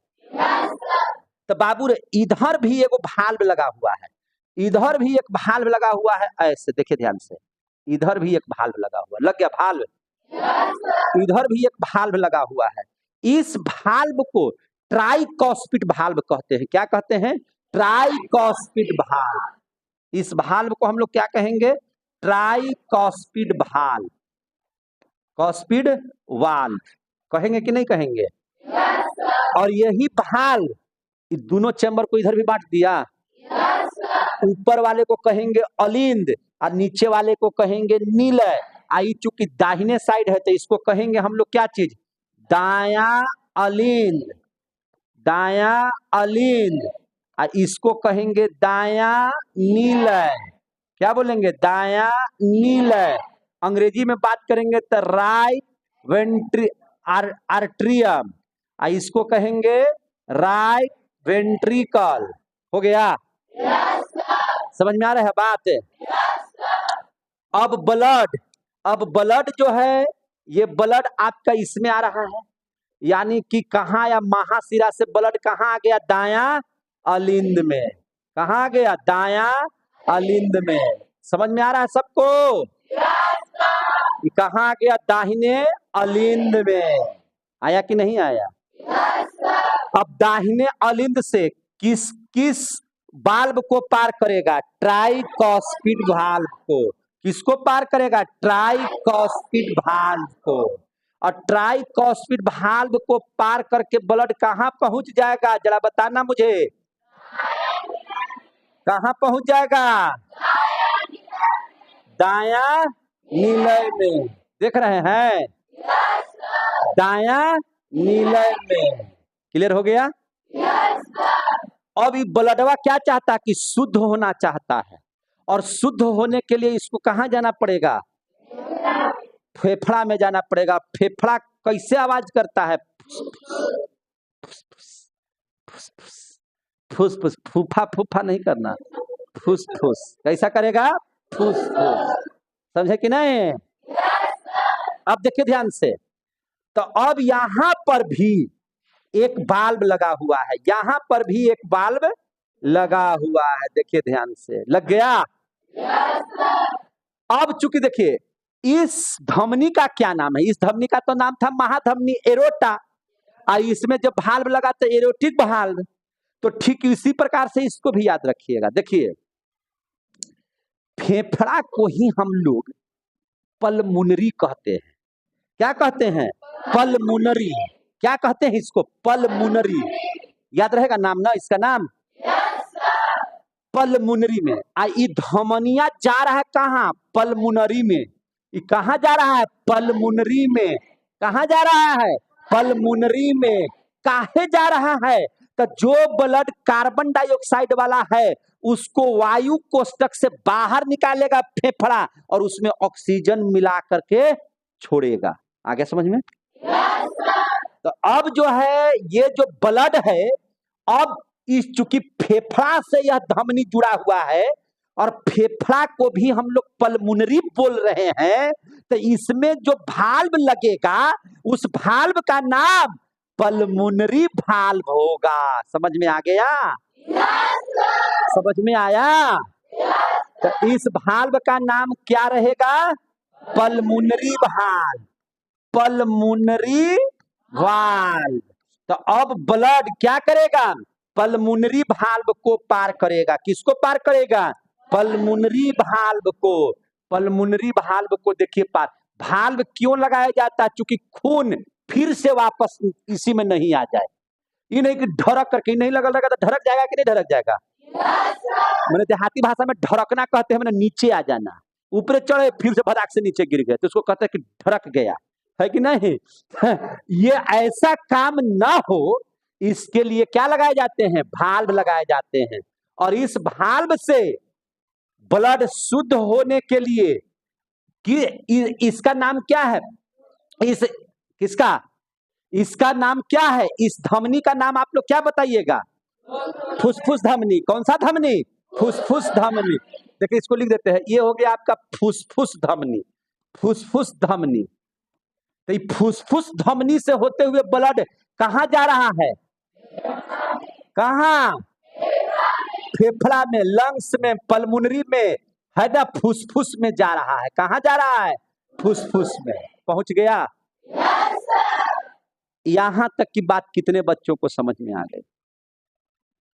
तो बाबू रे इधर भी एक भाल्व लगा हुआ है, इधर भी एक भाल्व लगा हुआ है, ऐसे देखिए ध्यान से, इधर भी एक भाल्व लगा हुआ, लग गया भाल्व, इधर भी एक भाल्व लगा हुआ है। इस भाल्व को ट्राइकॉस्पिड भाल्व कहते हैं। क्या कहते हैं, ट्राइकॉस्पिड भाल्व। इस भाल्व को हम लोग क्या कहेंगे, ट्राइकॉस्पिड भाल्व, कॉस्पिड वाल्व कहेंगे कि नहीं कहेंगे। और यही भाल्व दोनों चैम्बर को इधर भी बांट दिया, ऊपर वाले को कहेंगे अलिंद और नीचे वाले को कहेंगे नीलय। आई चूंकि दाहिने साइड है तो इसको कहेंगे हम लोग क्या चीज, दाया अलिंद, दाया अलिंद, और इसको कहेंगे दाया नीलय। क्या बोलेंगे, दाया नीलय। अंग्रेजी में बात करेंगे तो राइट वेंट्री आर्ट्रियम, और इसको कहेंगे राइट वेंट्रिकल। हो गया, समझ में आ रहा है बात। अब ब्लड जो है ये ब्लड आपका इसमें आ रहा है, यानी कि कहाँ या महाशिरा से ब्लड कहाँ आ गया, दाया अलिंद में। कहाँ आ गया, दाया अलिंद में। समझ में आ रहा है सबको, ये कहाँ आ गया, दाहिने अलिंद में। आया कि नहीं आया। अब दाहिने अलिंद से किस किस वाल्व को पार करेगा, ट्राइकॉस्पिड वाल्व को। किसको पार करेगा, ट्राइकॉस्पिड वाल्व को। और ट्राइकॉस्पिड वाल्व को पार करके ब्लड कहाँ पहुंच जाएगा, जरा बताना मुझे, कहाँ पहुंच जाएगा, दाया नीलय में। देख रहे हैं, दाया नीलय में। क्लियर हो गया। अब ये ब्लडवा क्या चाहता है कि शुद्ध होना चाहता है, और शुद्ध होने के लिए इसको कहाँ जाना पड़ेगा, फेफड़ा में जाना पड़ेगा। फेफड़ा कैसे आवाज करता है, फुस फुस, फूफा फूफा नहीं करना, फुस फुस। कैसा करेगा, फुस फुस। समझे कि नहीं। अब देखिए ध्यान से, तो अब यहां पर भी एक वाल्व लगा हुआ है, यहां पर भी एक वाल्व लगा हुआ है। देखिए ध्यान से, लग गया। अब चूंकि देखिए इस धमनी का क्या नाम है, इस धमनी का तो नाम था महाधमनी एरोटा, और इसमें जब वाल्व लगा तो एरोटिक वाल्व। तो ठीक इसी प्रकार से इसको भी याद रखिएगा। देखिए फेफड़ा को ही हम लोग पल्मोनरी कहते हैं। क्या कहते हैं, पल्मोनरी। क्या कहते हैं इसको, पल्मोनरी। याद रहेगा नाम ना इसका नाम, पल्मोनरी में। ये धमनिया जा रहा है कहाँ, पल्मोनरी में। ये कहाँ जा रहा है, पल्मोनरी में। कहाँ जा रहा है, पल्मोनरी में। काहे जा रहा है, तो जो ब्लड कार्बन डाइऑक्साइड वाला है उसको वायु कोष्ठक से बाहर निकालेगा फेफड़ा, और उसमें ऑक्सीजन मिला करके छोड़ेगा। आगे समझ में। तो अब जो है ये जो ब्लड है, अब इस चूंकि फेफड़ा से यह धमनी जुड़ा हुआ है, और फेफड़ा को भी हम लोग पल्मोनरी बोल रहे हैं, तो इसमें जो भाल्व लगेगा उस भाल्व का नाम पल्मोनरी भाल्व होगा। समझ में आ गया, समझ में आया। तो इस भाल्व का नाम क्या रहेगा, पल्मोनरी भाल्व, पल्मोनरी वाल्व। तो अब ब्लड क्या करेगा, पल्मोनरी भाल्व को पार करेगा। किसको पार करेगा, पल्मोनरी भाल्व को। पल्मोनरी भाल्व को देखिए पार। भाल्व क्यों लगाया जाता है, चूंकि खून फिर से वापस इसी में नहीं आ जाए। ये नहीं कि ढरक करके नहीं लगल रहेगा तो ढरक जाएगा कि नहीं ढरक जाएगा। मैंने देहाती भाषा में ढरकना कहते हैं, मैंने नीचे आ जाना। ऊपर चढ़े फिर से भड़ाक से नीचे गिर गए तो उसको कहते हैं कि ढरक गया, है कि नहीं। ये ऐसा काम ना हो, इसके लिए क्या लगाए जाते हैं, भाल्व लगाए जाते हैं। और इस भाल्व से ब्लड शुद्ध होने के लिए कि इसका नाम क्या है? इस किसका? इसका नाम क्या है? इस धमनी का नाम आप लोग क्या बताइएगा? फुसफुस धमनी। कौन सा धमनी? फुसफुस धमनी। देखिए इसको लिख देते हैं, ये हो गया आपका फुसफुस धमनी। फुसफुस धमनी। तो ये फुसफुस धमनी से होते हुए ब्लड कहाँ जा रहा है? कहाँ? फेफड़ा में, लंग्स में, पल्मोनरी में, है ना, फुसफुस में जा रहा है। कहाँ जा रहा है? फुसफुस में। पहुंच गया? यहां तक की बात कितने बच्चों को समझ में आ गई?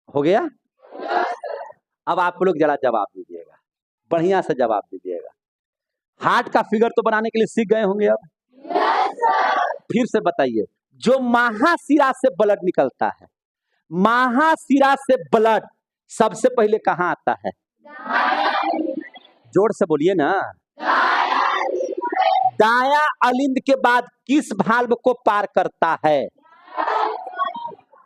हो गया? अब आप लोग जरा जवाब दीजिएगा, बढ़िया से जवाब दीजिएगा। हार्ट का फिगर तो बनाने के लिए सीख गए होंगे अब? फिर से बताइए, जो महाशिरा से ब्लड निकलता है, महाशिरा से ब्लड सबसे पहले कहां आता है? जोर से बोलिए ना। दाया अलिंद के बाद किस भाल्व को पार करता है?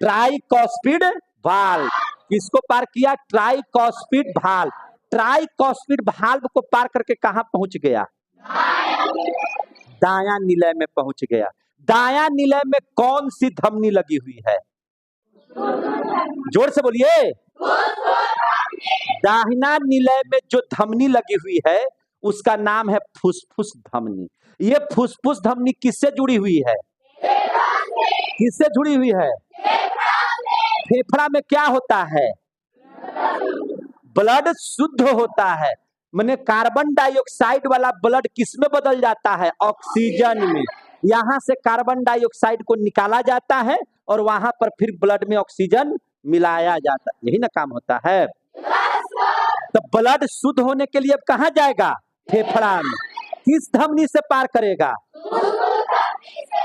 Tricuspid valve. किसको पार किया? Tricuspid valve. ट्राइकॉस्पिड वाल्व को पार करके कहां पहुंच गया? दाया निलय में पहुंच गया। दाया निलय में कौन सी धमनी लगी हुई है? जोर से बोलिए। दाहिना निलय में जो धमनी लगी हुई है उसका नाम है फुसफुस धमनी। ये फुसफुस धमनी किससे जुड़ी हुई है? किससे जुड़ी हुई है? फेफड़ा में क्या होता है? ब्लड शुद्ध होता है। माने कार्बन डाइऑक्साइड वाला ब्लड किसमें बदल जाता है? ऑक्सीजन में। यहां से कार्बन डाइऑक्साइड को निकाला जाता है और वहां पर फिर ब्लड में ऑक्सीजन मिलाया जाता है। यही ना काम होता है। तो ब्लड शुद्ध होने के लिए अब कहां जाएगा? फेफड़ा में। किस धमनी से पार करेगा?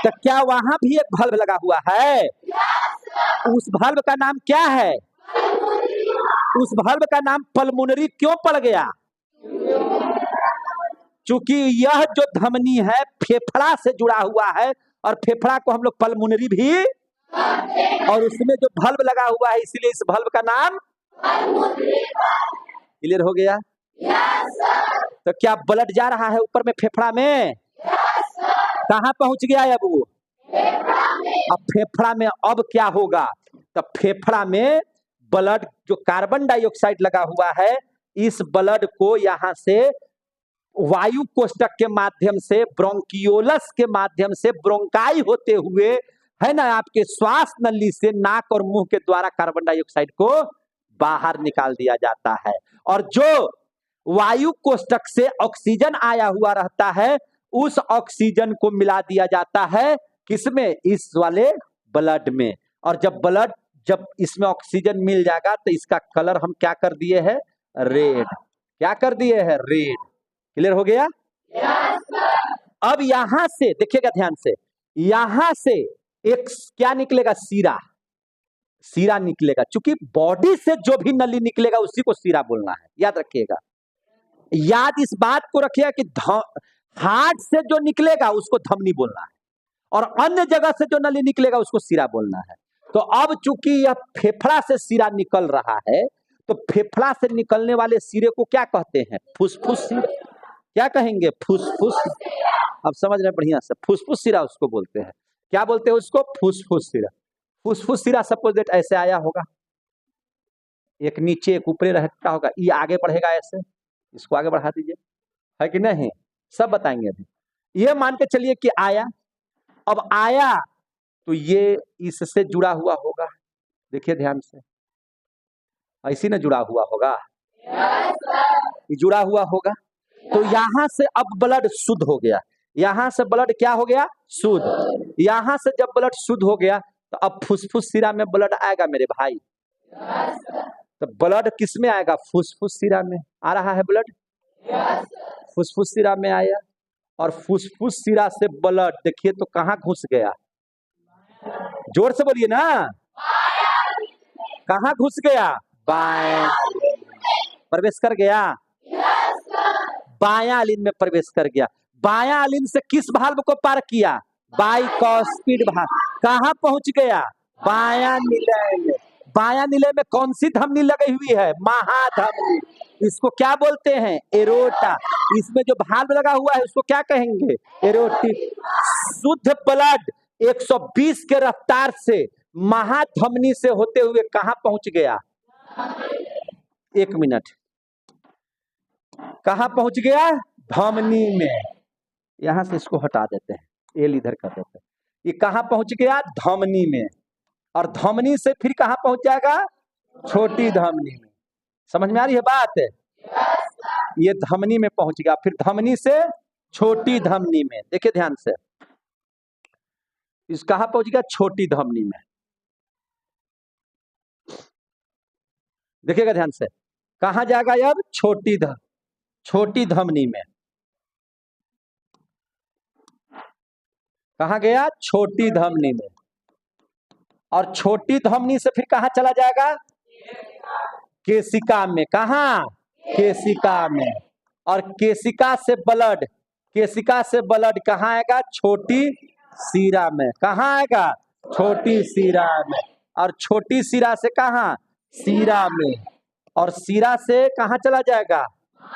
तो क्या वहां भी एक वाल्व लगा हुआ है? उस वाल्व का नाम क्या है? उस वाल्व का नाम पल्मोनरी क्यों पड़ गया? क्योंकि यह जो धमनी है फेफड़ा से जुड़ा हुआ है और फेफड़ा को हम लोग पल्मोनरी भी, और उसमें जो वाल्व लगा हुआ है इसलिए इस वाल्व का नाम क्लियर हो गया? तो क्या ब्लड जा रहा है ऊपर में फेफड़ा में? कहां पहुंच गया अब वो? अब फेफड़ा में अब क्या होगा? तो फेफड़ा में ब्लड जो कार्बन डाइऑक्साइड लगा हुआ है इस ब्लड को यहां से वायु कोष्ठक के माध्यम से, ब्रोंकियोलस के माध्यम से, ब्रोंकाई होते हुए, है ना, आपके श्वास नली से नाक और मुंह के द्वारा कार्बन डाइऑक्साइड को बाहर निकाल दिया जाता है। और जो वायु कोष्ठक से ऑक्सीजन आया हुआ रहता है उस ऑक्सीजन को मिला दिया जाता है किसमें? इस वाले ब्लड में। और जब इसमें ऑक्सीजन मिल जाएगा तो इसका कलर हम क्या कर दिए हैं? रेड। क्या कर दिए हैं? रेड। क्लियर हो गया? अब यहां से देखिएगा ध्यान से, यहां से एक क्या निकलेगा? सीरा। सीरा निकलेगा। चूंकि बॉडी से जो भी नली निकलेगा उसी को सीरा बोलना है, याद रखिएगा। याद इस बात को रखिएगा कि हार्ट से जो निकलेगा उसको धमनी बोलना है और अन्य जगह से जो नली निकलेगा उसको सीरा बोलना है। तो अब चूंकि यह फेफड़ा से सीरा निकल रहा है तो फेफड़ा से निकलने वाले सीरे को क्या कहते हैं? फुसफुस। क्या कहेंगे? फुसफुस। अब समझ रहे हैं बढ़िया से? फुसफुस सीरा उसको बोलते हैं। क्या बोलते हैं उसको? फुसफुस सीरा। फुसफुस सीरा सपोज दैट ऐसे आया होगा, एक नीचे एक ऊपरे रहता होगा, ये आगे बढ़ेगा ऐसे, इसको आगे बढ़ा दीजिए, है कि नहीं? सब बताएंगे अभी। ये मान के चलिए कि आया, अब आया तो ये इससे जुड़ा हुआ होगा। देखिए ध्यान से, ऐसी ना जुड़ा हुआ होगा, ये जुड़ा हुआ होगा। तो यहां से अब ब्लड शुद्ध हो गया। यहां से ब्लड क्या हो गया? शुद्ध। यहां से जब ब्लड शुद्ध हो गया तो अब फुसफुस सिरा में ब्लड आएगा मेरे भाई। तो ब्लड किस में आएगा? फुसफुस सिरा में। आ रहा है ब्लड? फुसफुस सिरा में आया और फुसफुस सिरा से ब्लड देखिए तो कहां घुस गया? जोर से बोलिए ना। कहां घुस गया? बाएं प्रवेश कर गया। बायां अलिन में प्रवेश कर गया। बायां अलिन से किस भाल्व को पार किया? बाइकॉस्पिड भाल्व। कहां पहुंच गया? बायां निलय में। बायां निलय में कौन सी धमनी लगी हुई है? महाधमनी। इसको क्या बोलते हैं? एरोटा। इसमें जो भाल्व लगा हुआ है उसको क्या कहेंगे? एरोटिक। शुद्ध ब्लड 120 के रफ्तार से महाधमनी से होते हुए कहां पहुंच गया? 1 मिनट, कहां पहुंच गया? धमनी में। यहां से इसको हटा देते हैं, एल इधर कर देते हैं। ये कहां पहुंच गया? धमनी में। और धमनी से फिर कहां पहुंच जाएगा? छोटी धमनी में। समझ में आ रही है बात? ये धमनी में पहुंच गया, फिर धमनी से छोटी धमनी में। देखिए ध्यान से, इस कहां पहुंच गया? छोटी धमनी में। देखिएगा ध्यान से, कहां जाएगा अब? छोटी धमनी में। कहां गया? छोटी धमनी में। और छोटी धमनी से फिर कहां चला जाएगा? केशिका में। कहां? केशिका में। और केशिका से ब्लड कहां आएगा? छोटी सीरा में। कहां आएगा? छोटी सीरा में। और छोटी सीरा से कहां? सीरा में। और सीरा से कहां चला जाएगा?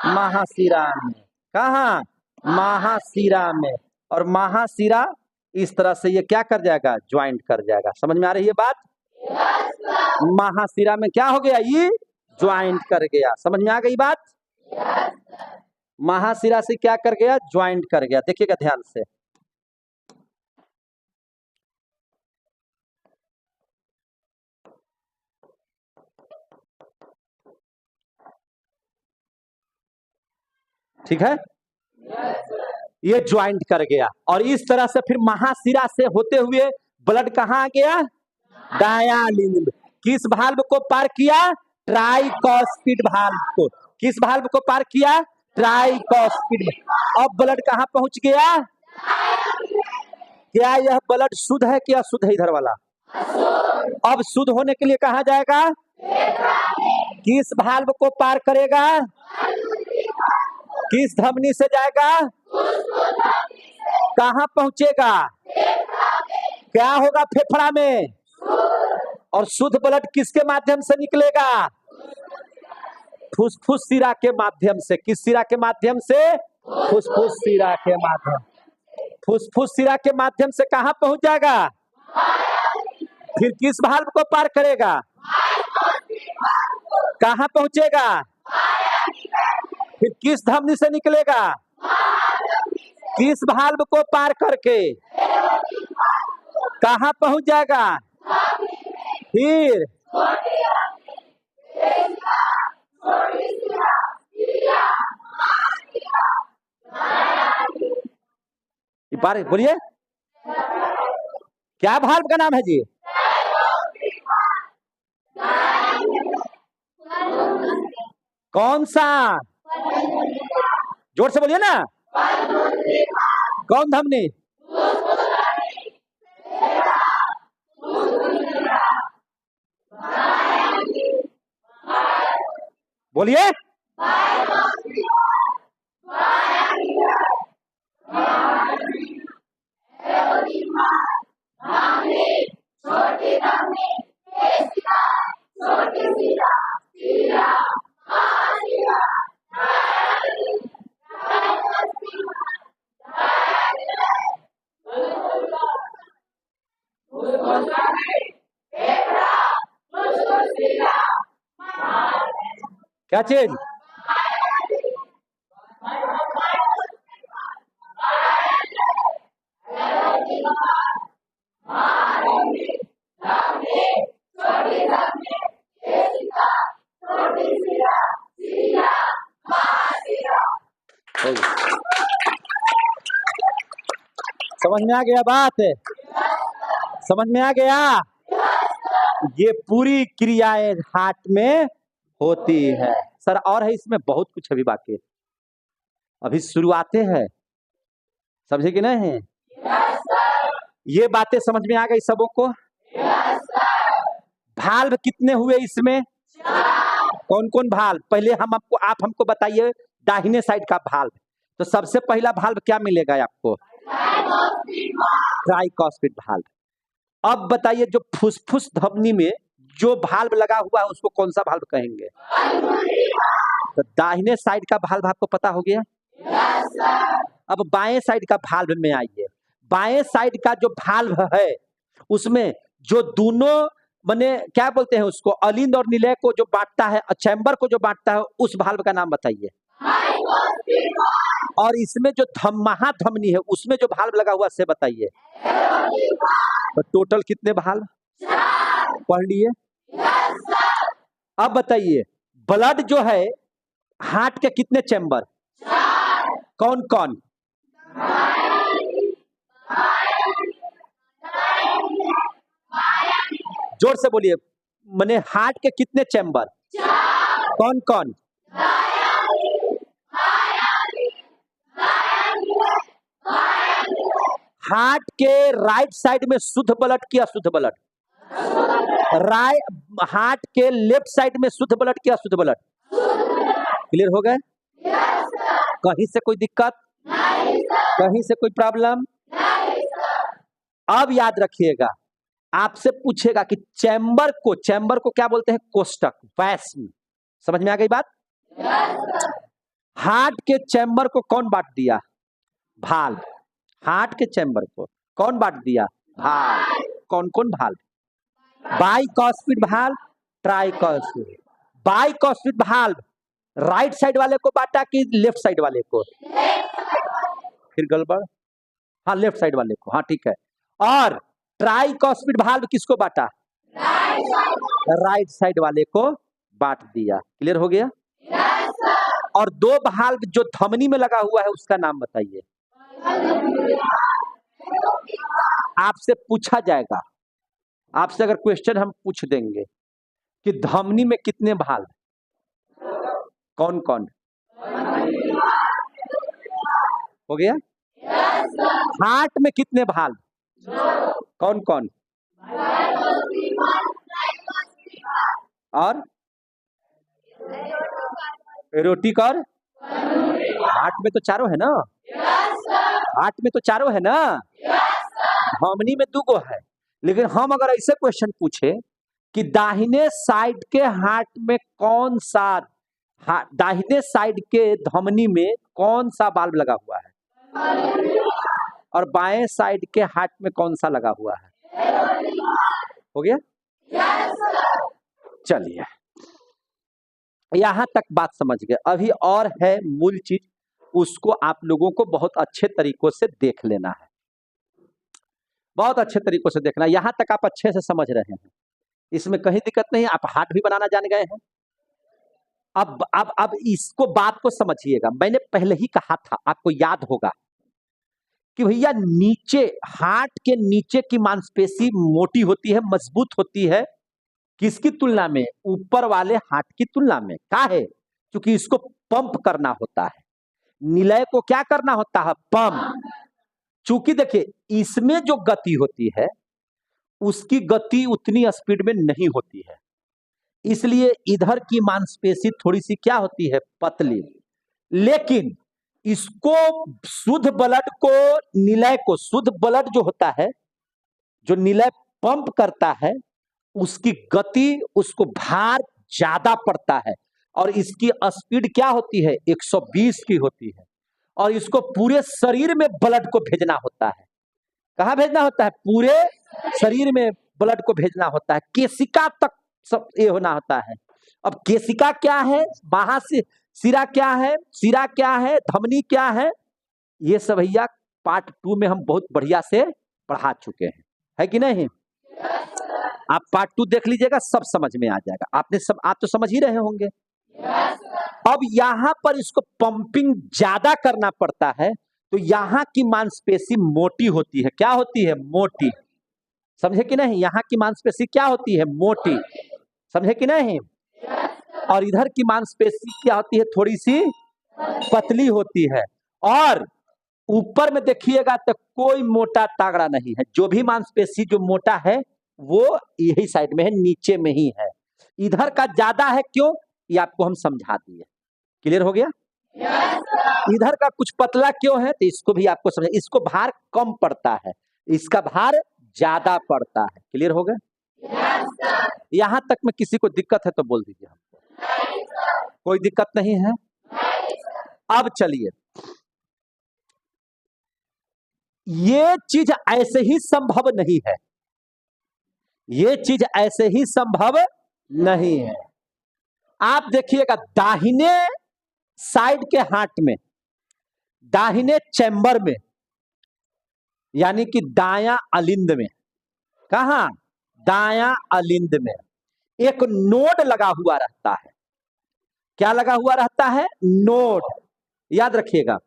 महासीरा में। कहां? महासीरा में। और महासीरा इस तरह से ये क्या कर जाएगा? ज्वाइंट कर जाएगा। समझ में आ रही है बात? महासीरा में क्या हो गया? ये ज्वाइंट कर गया। समझ में आ गई बात? महासीरा से क्या कर गया? ज्वाइंट कर गया। देखिएगा ध्यान से, ठीक है? ये ज्वाइंट कर गया। और इस तरह से फिर महासीरा से होते हुए ब्लड कहां आ गया? डायालिंग में। किस भाल्व को पार किया? ट्राइकॉस्पिड भाल्व को। किस भाल्व को पार किया? ट्राइकॉस्पिड में। अब ब्लड कहां पहुंच गया? क्या यह ब्लड शुद्ध है कि अशुद्ध है? इधर वाला अब शुद्ध होने के लिए कहां जाएगा? किस भाल्व को पार करेगा? किस धमनी से जाएगा? कहां पहुंचेगा? क्या होगा? फेफड़ा में। और शुद्ध ब्लड किसके माध्यम से निकलेगा? फुसफुस सिरा के माध्यम से। किस सिरा के माध्यम से? फुसफुस सिरा के माध्यम। फुसफुस सिरा के माध्यम से कहां पहुंच जाएगा? फिर किस भाल्व को पार करेगा? कहां पहुंचेगा? फिर किस धमनी से निकलेगा? किस भाल्व को पार करके कहां पहुंच जाएगा? फिर बारे बोलिए, क्या भाल्व का नाम है जी? कौन सा? जोर से बोलिए ना। कौन धमनी? बोलिए। क्या चीज? समझ में आ गया बात? समझ में आ गया? ये पूरी क्रियाएं हार्ट में होती है। सर और है इसमें बहुत कुछ अभी बाकी, अभी शुरुआते हैं, समझे कि नहीं? ये बातें समझ में आ गई सबों को? भाल्व कितने हुए इसमें? कौन कौन भाल्व? पहले आप हमको बताइए दाहिने साइड का भाल्व। तो सबसे पहला भाल्व क्या मिलेगा आपको? Tricuspid valve. अब बताइए जो फुसफुस धमनी में जो भाल्व लगा हुआ है उसको कौन सा भाल्व कहेंगे? तो दाहिने साइड का भाल्व आपको पता हो गया। अब बाएं साइड का भाल्व में आइए। बाएं साइड का जो भाल्व है उसमें जो दोनों माने क्या बोलते हैं उसको, अलिंद और निलय को जो बांटता है, चैम्बर को जो बांटता है, उस भाल्व का नाम बताइए। और इसमें जो महाधमनी है उसमें जो भाल्व लगा हुआ से बताइए। तो टोटल कितने भाल्व पढ़ लिए? अब बताइए ब्लड जो है हार्ट के कितने चैम्बर? कौन कौन? जोर से बोलिए। माने हार्ट के कितने चैम्बर? कौन कौन? हार्ट के राइट साइड में शुद्ध ब्लड की अशुद्ध ब्लड? हार्ट के लेफ्ट साइड में शुद्ध ब्लड की अशुद्ध ब्लड? क्लियर हो गए? कहीं से कोई दिक्कत? कहीं से कोई प्रॉब्लम? अब याद रखिएगा, आपसे पूछेगा कि चैम्बर को क्या बोलते हैं? कोष्टक, वैस्म। समझ में आ गई बात? हार्ट के चैम्बर को कौन बांट दिया? भाल्व। हार्ट के चैम्बर को कौन बांट दिया? भाल्व। कौन कौन valve? Bicuspid valve, tricuspid. Bicuspid valve right side वाले को बांटा कि लेफ्ट साइड वाले को? फिर गड़बड़। हाँ, लेफ्ट साइड वाले को। हाँ ठीक है। और ट्राइकॉस्पिड भाल्व किसको बांटा? राइट साइड वाले को बांट दिया। क्लियर हो गया? और दो भाल्व जो धमनी में लगा हुआ है उसका नाम बताइए। आपसे पूछा जाएगा, आपसे अगर क्वेश्चन हम पूछ देंगे कि धमनी में कितने भाल्व? कौन कौन? हो गया? हार्ट में कितने भाल्व? कौन कौन? और एरोटिक और हार्ट में तो चारों है ना? हार्ट में तो चारों है ना? धमनी में दो है। लेकिन हम अगर ऐसे क्वेश्चन पूछे कि दाहिने साइड के हार्ट में कौन सा, दाहिने साइड के धमनी में कौन सा बाल्ब लगा हुआ है, और बाएं साइड के हार्ट में कौन सा लगा हुआ है? हो गया? चलिए यहां तक बात समझ गए। अभी और है मूल चीज, उसको आप लोगों को बहुत अच्छे तरीकों से देख लेना है, बहुत अच्छे तरीकों से देखना। यहां तक आप अच्छे से समझ रहे हैं, इसमें कहीं दिक्कत नहीं। आप हार्ट भी बनाना जान गए हैं। अब इसको बात को समझिएगा। मैंने पहले ही कहा था, आपको याद होगा कि भैया नीचे, हार्ट के नीचे की मांसपेशी मोटी होती है, मजबूत होती है। किसकी तुलना में? ऊपर वाले हार्ट की तुलना में। क्या है? क्योंकि इसको पंप करना होता है। निलय को क्या करना होता है? पंप। चूंकि देखिए इसमें जो गति होती है उसकी गति उतनी स्पीड में नहीं होती है, इसलिए इधर की मांसपेशी थोड़ी सी क्या होती है? पतली। लेकिन इसको शुद्ध ब्लड को, निलय को, शुद्ध ब्लड जो होता है, जो निलय पंप करता है, उसकी गति, उसको भार ज्यादा पड़ता है और इसकी स्पीड क्या होती है? 120 की होती है। और इसको पूरे शरीर में ब्लड को भेजना होता है। कहाँ भेजना होता है? पूरे शरीर में ब्लड को भेजना होता है, केशिका तक सब ये होना होता है। अब केशिका क्या है, वहां से सिरा क्या है, सिरा क्या है, धमनी क्या है, ये सब भैया पार्ट 2 में हम बहुत बढ़िया से पढ़ा चुके हैं, है कि नहीं? आप पार्ट 2 देख लीजिएगा, सब समझ में आ जाएगा। आप तो समझ ही रहे होंगे। अब यहां पर इसको पंपिंग ज्यादा करना पड़ता है, तो यहां की मांसपेशी मोटी होती है। क्या होती है? मोटी। समझे कि नहीं? यहां की मांसपेशी क्या होती है? मोटी। समझे कि नहीं? और इधर की मांसपेशी क्या होती है? थोड़ी सी पतली होती है। और ऊपर में देखिएगा तो कोई मोटा तागड़ा नहीं है। जो भी मांसपेशी जो मोटा है वो यही साइड में है, नीचे में ही है। इधर का ज्यादा है, क्यों? ये आपको हम समझा दिए। क्लियर हो गया? इधर का कुछ पतला क्यों है, तो इसको भी आपको समझ। इसको भार कम पड़ता है, इसका भार ज्यादा पड़ता है। क्लियर हो गया? यहां तक में किसी को दिक्कत है तो बोल दीजिए हमको। कोई दिक्कत नहीं है। अब चलिए, ये चीज ऐसे ही संभव नहीं है, ये चीज ऐसे ही संभव नहीं है। आप देखिएगा, दाहिने साइड के हार्ट में, दाहिने चैम्बर में, यानी कि दायां अलिंद में, कहां? दायां अलिंद में एक नोड लगा हुआ रहता है। क्या लगा हुआ रहता है? नोड। याद रखिएगा,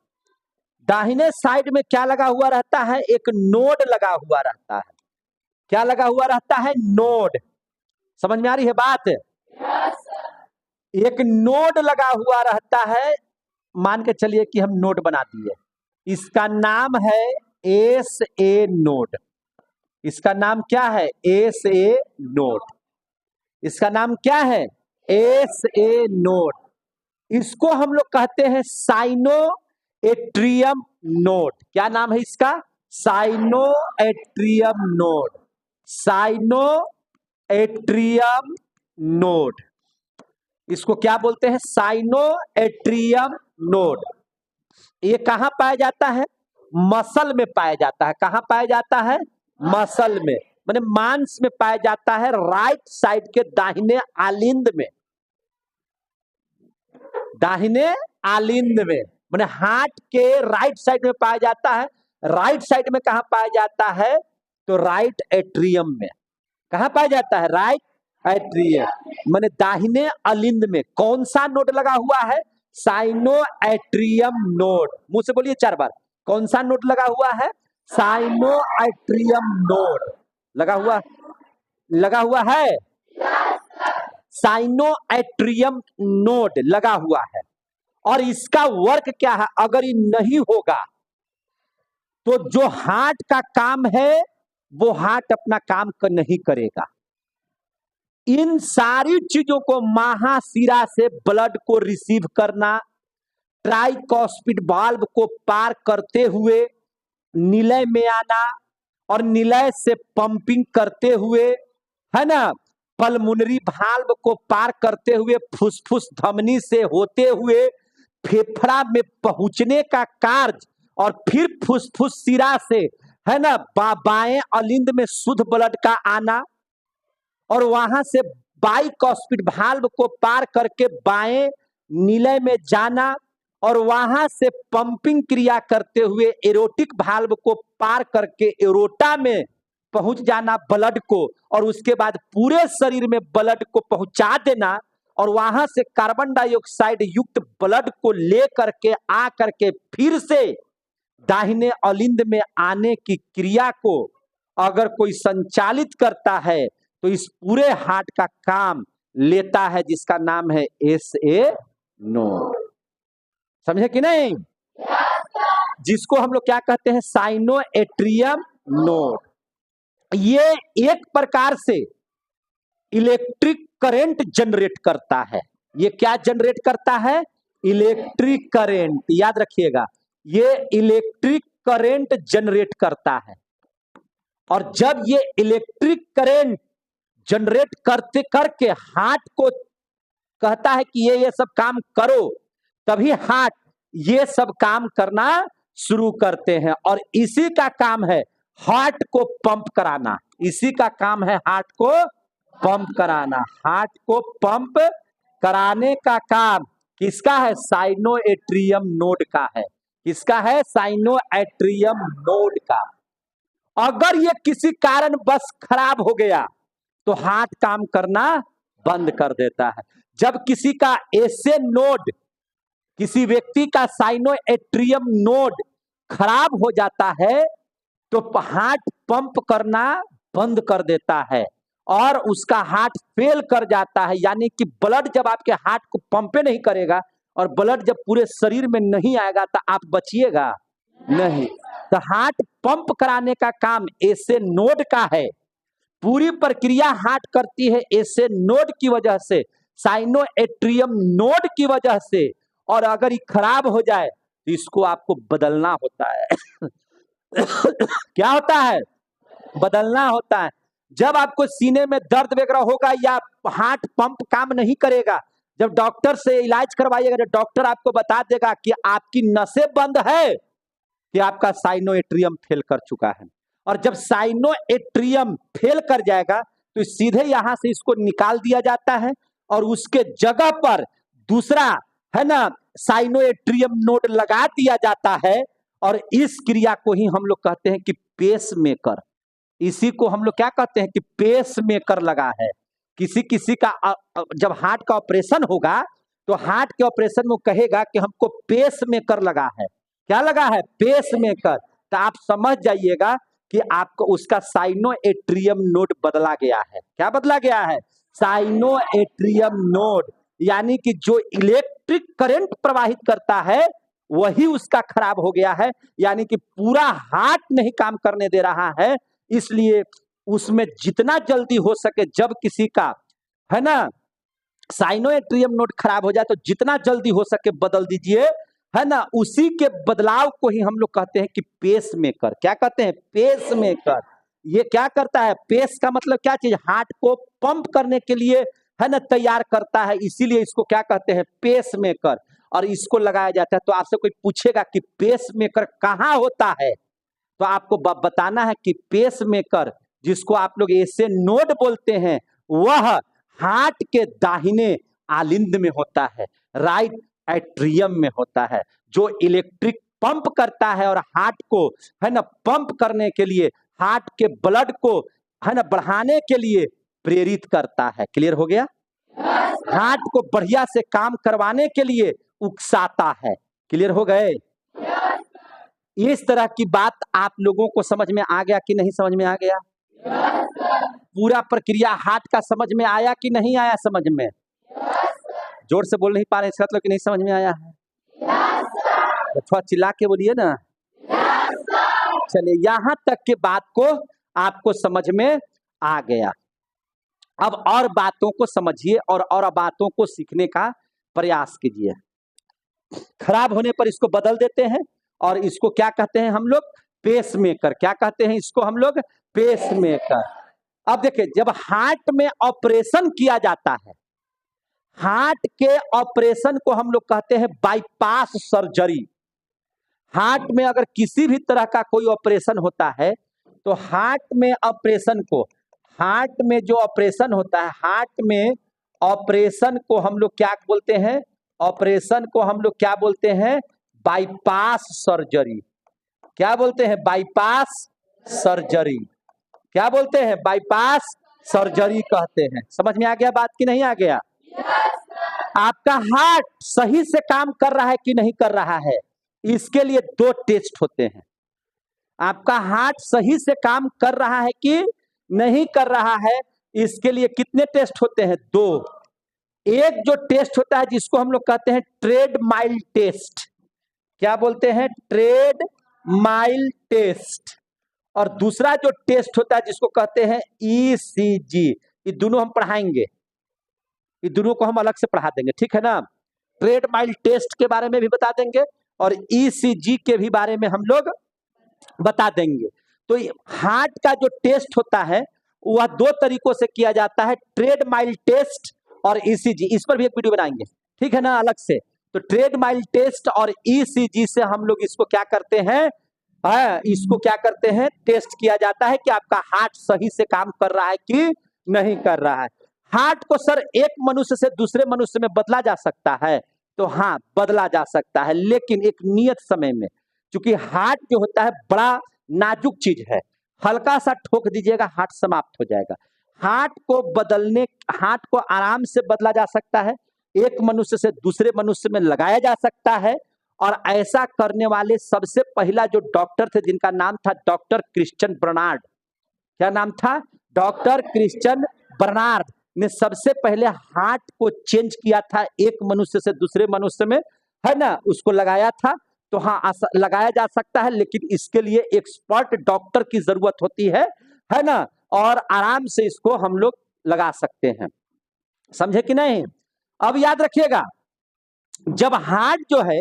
दाहिने साइड में क्या लगा हुआ रहता है? एक नोड लगा हुआ रहता है। क्या लगा हुआ रहता है? नोड। समझ में आ रही है बात? एक नोड लगा हुआ रहता है। मान के चलिए कि हम नोड बना दिए, इसका नाम है एस ए नोड। इसका नाम क्या है? S A node. इसका नाम क्या है? S A node. इसको हम लोग कहते हैं साइनोएट्रियम नोड। क्या नाम है इसका? साइनोएट्रियम नोड। साइनोएट्रियम नोड, इसको क्या बोलते हैं? साइनोएट्रियम नोड। ये कहां पाया जाता है? मसल में पाया जाता है। कहां पाया जाता है? मसल में, माने मांस में पाया जाता है, राइट साइड के दाहिने आलिंद में। दाहिने आलिंद में माने हार्ट के राइट साइड में पाया जाता है। राइट साइड में कहां पाया जाता है? तो राइट एट्रियम में। कहां पाया जाता है? राइट एट्रियम माने दाहिने अलिंद में। कौन सा नोड लगा हुआ है? साइनोएट्रियम नोड। मुंह से बोलिए 4 बार। कौन सा नोड लगा हुआ है? साइनोएट्रियम नोड लगा हुआ, लगा हुआ है। साइनोएट्रियम नोड लगा हुआ है। और इसका वर्क क्या है? अगर ये नहीं होगा तो जो हार्ट का काम है वो हार्ट अपना काम नहीं करेगा। इन सारी चीजों को, महाशिरा से ब्लड को रिसीव करना, ट्राइकॉस्पिड वाल्व को पार करते हुए निलय में आना, और निलय से पंपिंग करते हुए, है ना, पल्मोनरी वाल्व को पार करते हुए, फुसफुस धमनी से होते हुए फेफड़ा में पहुंचने का कार्य, और फिर फुसफुस शिरा से, है ना, बाएं अलिंद में शुद्ध ब्लड का आना, और वहां से बाइकॉस्पिड वाल्व को पार करके बाएं निलय में जाना, और वहां से पंपिंग क्रिया करते हुए एरोटिक वाल्व को पार करके एरोटा में पहुंच जाना ब्लड को, और उसके बाद पूरे शरीर में ब्लड को पहुंचा देना, और वहां से कार्बन डाइऑक्साइड युक्त ब्लड को ले करके आ करके फिर से दाहिने अलिंद में आने की क्रिया को अगर कोई संचालित करता है तो इस पूरे हार्ट का काम लेता है, जिसका नाम है एस ए नोड। समझे कि नहीं? जिसको हम लोग क्या कहते हैं? साइनोएट्रियम नोड। ये एक प्रकार से इलेक्ट्रिक करंट जनरेट करता है। ये क्या जनरेट करता है? Electric current. याद रखिएगा, ये इलेक्ट्रिक करंट जनरेट करता है। और जब ये इलेक्ट्रिक करंट जनरेट करते करके हार्ट को कहता है कि ये सब काम करो, तभी हार्ट ये सब काम करना शुरू करते हैं। और इसी का काम है हार्ट को पंप कराना। इसी का काम है हार्ट को पंप कराना। हार्ट को पंप कराने का काम किसका है? साइनोएट्रियम नोड का है। किसका है? साइनोएट्रियम नोड का। अगर ये किसी कारण बस खराब हो गया तो हार्ट काम करना बंद कर देता है। जब किसी का एसे नोड, किसी व्यक्ति का साइनोएट्रियम नोड खराब हो जाता है तो हार्ट पंप करना बंद कर देता है, और उसका हार्ट फेल कर जाता है। यानी कि ब्लड जब आपके हार्ट को पंपे नहीं करेगा, और ब्लड जब पूरे शरीर में नहीं आएगा तो आप बचिएगा नहीं। तो हार्ट पंप कराने का काम एसे नोड का है। पूरी प्रक्रिया हार्ट करती है एसे नोड की वजह से, साइनोएट्रियम नोड की वजह से। और अगर ये खराब हो जाए तो इसको आपको बदलना होता है। क्या होता है? बदलना होता है। जब आपको सीने में दर्द वगैरह होगा या हार्ट पंप काम नहीं करेगा, जब डॉक्टर से इलाज करवाइएगा, जब डॉक्टर आपको बता देगा कि आपकी नसें बंद है, कि आपका साइनोएट्रियम फेल कर चुका है। और जब साइनोएट्रियम फेल कर जाएगा तो सीधे यहां से इसको निकाल दिया जाता है और उसके जगह पर दूसरा है ना साइनोएट्रियम नोड लगा दिया जाता है। और इस क्रिया को ही हम लोग कहते हैं कि पेस मेकर। इसी को हम लोग क्या कहते हैं कि पेस मेकर लगा है। किसी किसी का जब हार्ट का ऑपरेशन होगा तो हार्ट के ऑपरेशन में कहेगा कि हमको पेस मेकर लगा है। क्या लगा है? Pacemaker. तो आप समझ जाइएगा कि आपको उसका साइनोएट्रियम नोड बदला गया है। क्या बदला गया है? साइनोएट्रियम नोड। यानी कि जो इलेक्ट्रिक करंट प्रवाहित करता है वही उसका खराब हो गया है, यानी कि पूरा हार्ट नहीं काम करने दे रहा है। इसलिए उसमें जितना जल्दी हो सके, जब किसी का है ना साइनोएट्रियम नोड खराब हो जाए तो जितना जल्दी हो सके बदल दीजिए, है ना। उसी के बदलाव को ही हम लोग कहते हैं कि पेस मेकर। क्या कहते हैं? Pacemaker. ये क्या करता है? पेस का मतलब क्या चीज? हार्ट को पंप करने के लिए है ना तैयार करता है, इसीलिए इसको क्या कहते हैं? Pacemaker. और इसको लगाया जाता है। तो आपसे कोई पूछेगा कि पेस मेकर कहाँ होता है, तो आपको बताना है कि पेस मेकर, जिसको आप लोग ऐसे नोड बोलते हैं, वह हार्ट के दाहिने आलिंद में होता है, राइट एट्रियम में होता है, जो इलेक्ट्रिक पंप करता है और हार्ट को है ना पंप करने के लिए, हार्ट के ब्लड को है ना बढ़ाने के लिए प्रेरित करता है। क्लियर हो गया? हार्ट को बढ़िया से काम करवाने के लिए उकसाता है। क्लियर हो गए? इस तरह की बात आप लोगों को समझ में आ गया कि नहीं समझ में आ गया? पूरा प्रक्रिया हार्ट का समझ में आया कि नहीं आया? समझ में? जोर से बोल नहीं पा रहे, इसका मतलब कि नहीं समझ में आया है? थोड़ा चिल्ला के बोलिए ना। चलिए, यहां तक के बात को आपको समझ में आ गया। अब और बातों को समझिए और बातों को सीखने का प्रयास कीजिए। खराब होने पर इसको बदल देते हैं और इसको क्या कहते हैं हम लोग? Pacemaker. क्या कहते हैं इसको हम लोग? Pacemaker. अब देखिए, जब हार्ट में ऑपरेशन किया जाता है, हार्ट के ऑपरेशन को हम लोग कहते हैं बाईपास सर्जरी। हार्ट में अगर किसी भी तरह का कोई ऑपरेशन होता है तो हार्ट में ऑपरेशन को, हार्ट में जो ऑपरेशन होता है, हार्ट में ऑपरेशन को हम लोग क्या बोलते हैं? ऑपरेशन को हम लोग क्या बोलते हैं? Bypass surgery. क्या बोलते हैं? Bypass surgery. क्या बोलते हैं? बाईपास सर्जरी कहते हैं। समझ में आ गया बात कि नहीं आ गया? आपका हार्ट सही से काम कर रहा है कि नहीं कर रहा है, इसके लिए दो टेस्ट होते हैं। आपका हार्ट सही से काम कर रहा है कि नहीं कर रहा है, इसके लिए कितने टेस्ट होते हैं? दो। एक जो टेस्ट होता है जिसको हम लोग कहते हैं ट्रेड माइल टेस्ट। क्या बोलते हैं? Treadmill test. और दूसरा जो टेस्ट होता है जिसको कहते हैं ईसीजी। ये दोनों हम पढ़ाएंगे, ये दोनों को हम अलग से पढ़ा देंगे, ठीक है ना। ट्रेड माइल टेस्ट के बारे में भी बता देंगे और ईसीजी के भी बारे में हम लोग बता देंगे। तो हार्ट का जो टेस्ट होता है वह दो तरीकों से किया जाता है, ट्रेड माइल टेस्ट और ईसीजी। इस पर भी एक वीडियो बनाएंगे, ठीक है ना, अलग से। तो ट्रेड माइल टेस्ट और ईसीजी से हम लोग इसको क्या करते हैं? इसको क्या करते हैं? टेस्ट किया जाता है कि आपका हार्ट सही से काम कर रहा है कि नहीं कर रहा है। हार्ट को सर एक मनुष्य से दूसरे मनुष्य में बदला जा सकता है, तो हाँ बदला जा सकता है, लेकिन एक नियत समय में। क्योंकि हार्ट जो होता है बड़ा नाजुक चीज है, हल्का सा ठोक दीजिएगा हार्ट समाप्त हो जाएगा। हार्ट को बदलने, हार्ट को आराम से बदला जा सकता है, एक मनुष्य से दूसरे मनुष्य में लगाया जा सकता है। और ऐसा करने वाले सबसे पहला जो डॉक्टर थे, जिनका नाम था डॉक्टर क्रिश्चियन बर्नार्ड। क्या नाम था? डॉक्टर क्रिश्चियन बर्नार्ड ने सबसे पहले हार्ट को चेंज किया था, एक मनुष्य से दूसरे मनुष्य में, है ना, उसको लगाया था। तो हाँ लगाया जा सकता है, लेकिन इसके लिए एक्सपर्ट डॉक्टर की जरूरत होती है ना। और आराम से इसको हम लोग लगा सकते हैं, समझे कि नहीं? अब याद रखिएगा, जब हार्ट जो है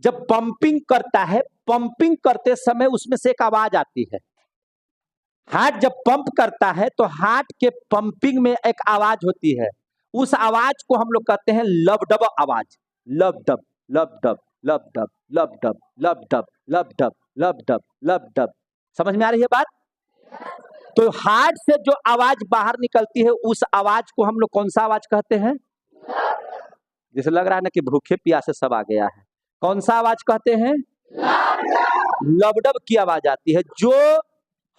जब पंपिंग करता है, पंपिंग करते समय उसमें से एक आवाज आती है। हार्ट जब पंप करता है तो हार्ट के पंपिंग में एक आवाज होती है, उस आवाज को हम लोग कहते हैं लबडब आवाज। लबडब लबडब लबडब लबडब लबडब लबडब लबडब लबडब। समझ में आ रही है बात? तो हार्ट से जो आवाज बाहर निकलती है उस आवाज को हम लोग कौन सा आवाज कहते हैं? जैसे लग रहा है ना कि भूखे प्यासे सब आ गया है। कौन सा आवाज कहते हैं? लबडब की आवाज आती है। जो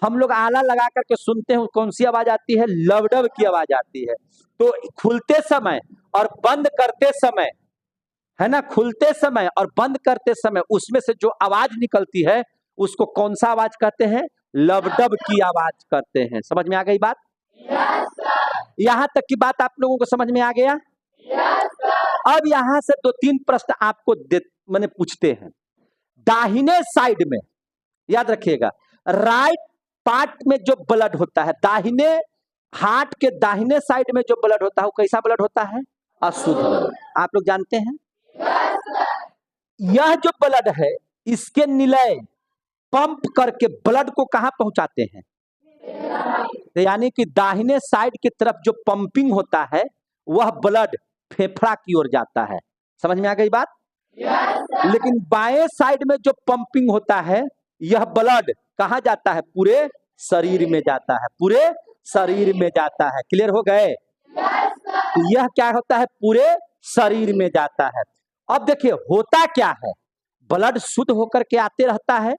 हम लोग आला लगा करके सुनते हैं कौन सी आवाज आती है? लबडब की आवाज आती है। तो खुलते समय और बंद करते समय, है ना, खुलते समय और बंद करते समय उसमें से जो आवाज निकलती है उसको कौन सा आवाज कहते हैं? लबडब की आवाज कहते हैं। समझ में आ गई बात? यहां तक की बात आप लोगों को समझ में आ गया? अब यहां से 2-3 प्रश्न आपको मैंने पूछते हैं। दाहिने साइड में याद रखिएगा, राइट पार्ट में जो ब्लड होता है, दाहिने हार्ट के दाहिने साइड में जो ब्लड होता है वो कैसा ब्लड होता है? अशुद्ध ब्लड। आप लोग जानते हैं? यह जो ब्लड है इसके निलय पंप करके ब्लड को कहां पहुंचाते हैं? तो यानी कि दाहिने साइड की तरफ जो पंपिंग होता है वह ब्लड फेफड़ा की ओर जाता है। समझ में आ गई बात? लेकिन बाएं साइड में जो पंपिंग होता है यह ब्लड कहां जाता है? पूरे शरीर में जाता है, पूरे शरीर में जाता है। क्लियर हो गए? यह क्या होता है? पूरे शरीर में जाता है। अब देखिए होता क्या है, ब्लड शुद्ध होकर के आते रहता है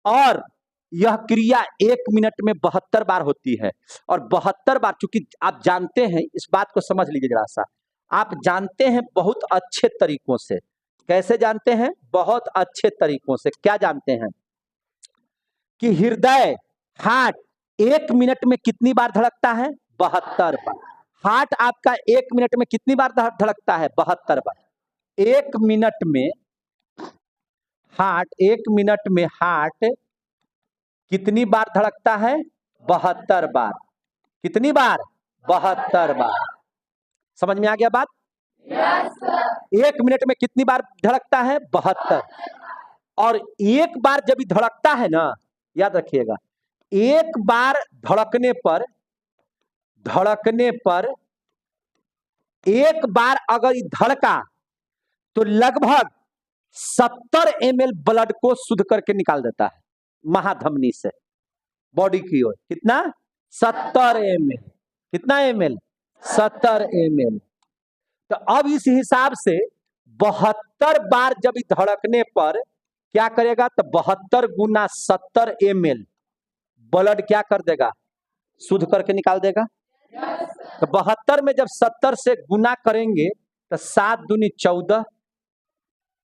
और यह क्रिया 1 मिनट में 72 बार होती है। और 72 बार, चूंकि आप जानते हैं, इस बात को समझ लीजिए जरा सा, आप जानते हैं बहुत अच्छे तरीकों से। कैसे जानते हैं? बहुत अच्छे तरीकों से। क्या जानते हैं? कि हृदय, हार्ट 1 मिनट में कितनी बार धड़कता है? 72 बार। हार्ट आपका 1 मिनट में कितनी बार धड़कता है? 72 बार। 1 मिनट में हार्ट, 1 मिनट में हार्ट कितनी बार धड़कता है? 72 बार। कितनी बार? 72 बार। समझ में आ गया बात? 1 मिनट में कितनी बार धड़कता है? 72। और एक बार जब धड़कता है ना, याद रखिएगा, एक बार धड़कने पर एक बार अगर धड़का तो लगभग 70 ml ब्लड को शुद्ध करके निकाल देता है महाधमनी से बॉडी की ओर। कितना? 70 ml। कितना ml? 70 ml। तो अब इस हिसाब से 72 बार जब धड़कने पर क्या करेगा? तो 72 गुना 70 ml ब्लड क्या कर देगा? शुद्ध करके निकाल देगा। तो 72 में जब 70 से गुना करेंगे तो 7 दूनी 14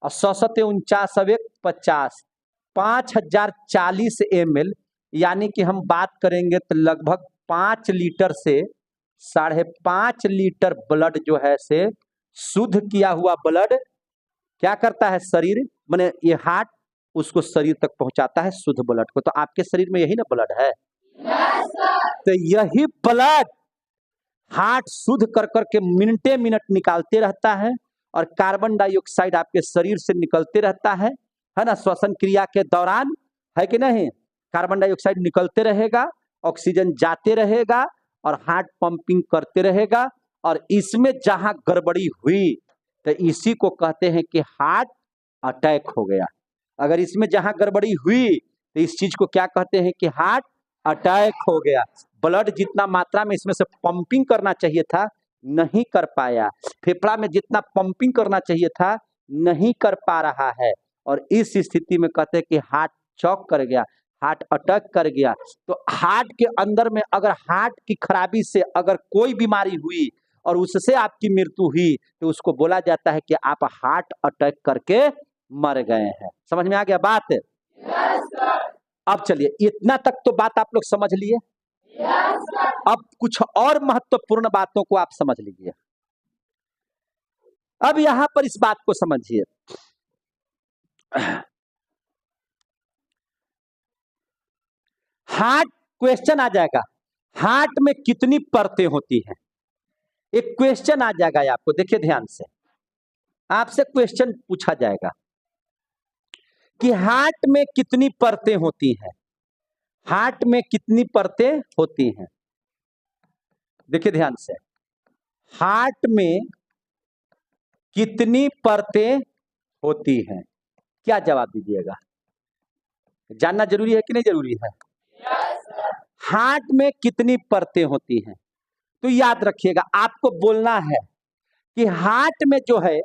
और 100 सते 49 और 1 50, 5040 ml। यानी कि हम बात करेंगे तो लगभग 5 लीटर से 5.5 लीटर ब्लड जो है से शुद्ध किया हुआ ब्लड क्या करता है? शरीर, माने ये हार्ट उसको शरीर तक पहुंचाता है शुद्ध ब्लड को। तो आपके शरीर में यही ना ब्लड है? तो यही ब्लड हार्ट शुद्ध कर करके मिनटे मिनट निकालते रहता है और कार्बन डाइऑक्साइड आपके शरीर से निकलते रहता है ना, श्वसन क्रिया के दौरान, है कि नहीं? कार्बन डाइऑक्साइड निकलते रहेगा, ऑक्सीजन जाते रहेगा और हार्ट पंपिंग करते रहेगा। और इसमें जहां गड़बड़ी हुई तो इसी को कहते हैं कि हार्ट अटैक हो गया। अगर इसमें जहां गड़बड़ी हुई तो इस चीज को क्या कहते हैं? कि हार्ट अटैक हो गया। ब्लड जितना मात्रा में इसमें से पंपिंग करना चाहिए था नहीं कर पाया, फेफड़ा में जितना पंपिंग करना चाहिए था नहीं कर पा रहा है, और इस स्थिति में कहते हैं कि हार्ट चौक कर गया, हार्ट अटैक कर गया। तो हार्ट के अंदर में अगर हार्ट की खराबी से अगर कोई बीमारी हुई और उससे आपकी मृत्यु हुई तो उसको बोला जाता है कि आप हार्ट अटैक करके मर गए हैं। समझ में आ गया बात? अब चलिए, इतना तक तो बात आप लोग समझ लिए। अब कुछ और महत्वपूर्ण बातों को आप समझ लीजिए। अब यहां पर इस बात को समझिए, हार्ट क्वेश्चन आ जाएगा, हार्ट में कितनी परतें होती हैं? एक क्वेश्चन आ जाएगा आपको, देखिए ध्यान से, आपसे क्वेश्चन पूछा जाएगा कि हार्ट में कितनी परतें होती हैं। हार्ट में कितनी परतें होती हैं? देखिए ध्यान से, हार्ट में कितनी परतें होती हैं? क्या जवाब दीजिएगा? जानना जरूरी है कि नहीं जरूरी है? हार्ट में कितनी परतें होती हैं? तो याद रखिएगा, आपको बोलना है कि हार्ट में जो है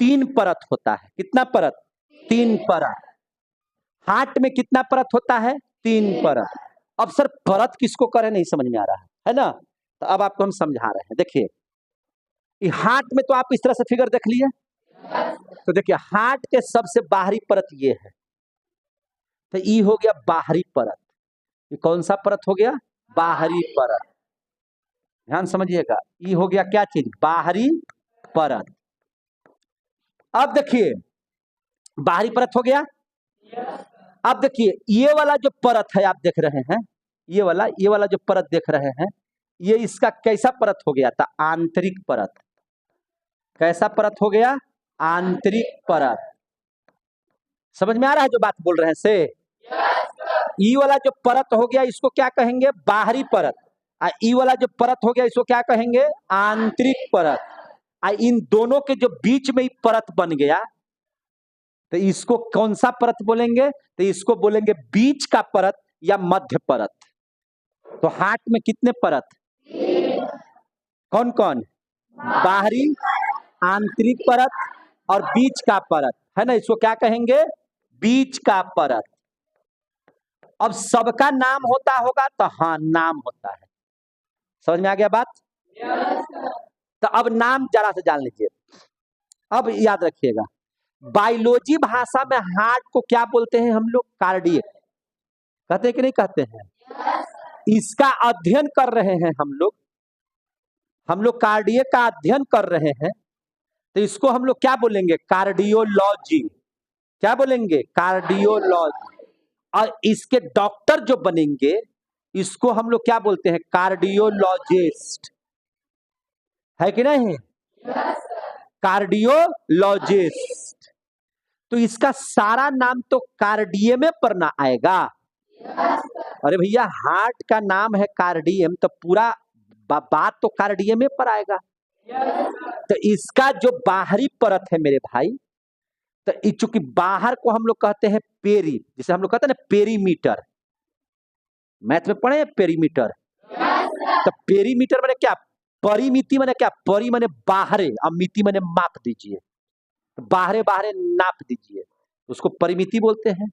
3 परत होता है। कितना परत? 3 परत। हार्ट में कितना परत होता है? 3 परत। अब सर परत किसको करे नहीं समझ में आ रहा है ना? तो अब आपको हम समझा रहे हैं। देखिए हार्ट में तो आप इस तरह से फिगर देख लिए, तो देखिए हार्ट के सबसे बाहरी परत ये है, तो ये हो गया बाहरी परत। ये कौन सा परत हो गया? बाहरी परत। ध्यान समझिएगा, ये हो गया क्या चीज? बाहरी परत। अब देखिए बाहरी परत हो गया। अब देखिए ये वाला जो परत है आप देख रहे हैं, ये वाला जो परत देख रहे हैं, ये इसका कैसा परत हो गया था? आंतरिक परत। कैसा परत हो गया? आंतरिक परत। समझ में आ रहा है जो बात बोल रहे हैं से? ई वाला जो परत हो गया इसको क्या कहेंगे? बाहरी परत। ई वाला जो परत हो गया इसको क्या कहेंगे? आंतरिक परत। इन दोनों के जो बीच में ही परत बन गया, तो इसको कौन सा परत बोलेंगे? तो इसको बोलेंगे बीच का परत या मध्य परत। तो हार्ट में कितने परत? कौन कौन? बाहरी, आंतरिक परत और बीच का परत, है ना? इसको क्या कहेंगे? बीच का परत। अब सबका नाम होता होगा? तो हाँ, नाम होता है। समझ में आ गया बात? तो अब नाम जरा से जान लीजिए। अब याद रखिएगा, बायोलॉजी भाषा में हार्ट को क्या बोलते हैं हम लोग? कार्डियक। कहते हैं कि नहीं कहते हैं? इसका अध्ययन कर रहे हैं हम लोग कार्डियक का अध्ययन कर रहे हैं, तो इसको हम लोग क्या बोलेंगे? कार्डियोलॉजी। क्या बोलेंगे? कार्डियोलॉजी। और इसके डॉक्टर जो बनेंगे इसको हम लोग क्या बोलते हैं? कार्डियोलॉजिस्ट। है कि नहीं? कार्डियोलॉजिस्ट। तो इसका सारा नाम तो कार्डियम में पढ़ना आएगा। अरे भैया हार्ट का नाम है कार्डियम, तो पूरा बात तो कार्डियम में पर आएगा। तो इसका जो बाहरी परत है मेरे भाई, तो चूंकि बाहर को हम लोग कहते हैं पेरी, जिसे हम लोग कहते हैं ना पेरीमीटर। मैथ में पढ़े पेरीमीटर? तो पेरीमीटर माने क्या? परिमिति माने क्या? परी माने बाहरे और मिति माने माप दीजिए, तो बाहरे बाहरे नाप दीजिए, उसको परिमिति बोलते हैं।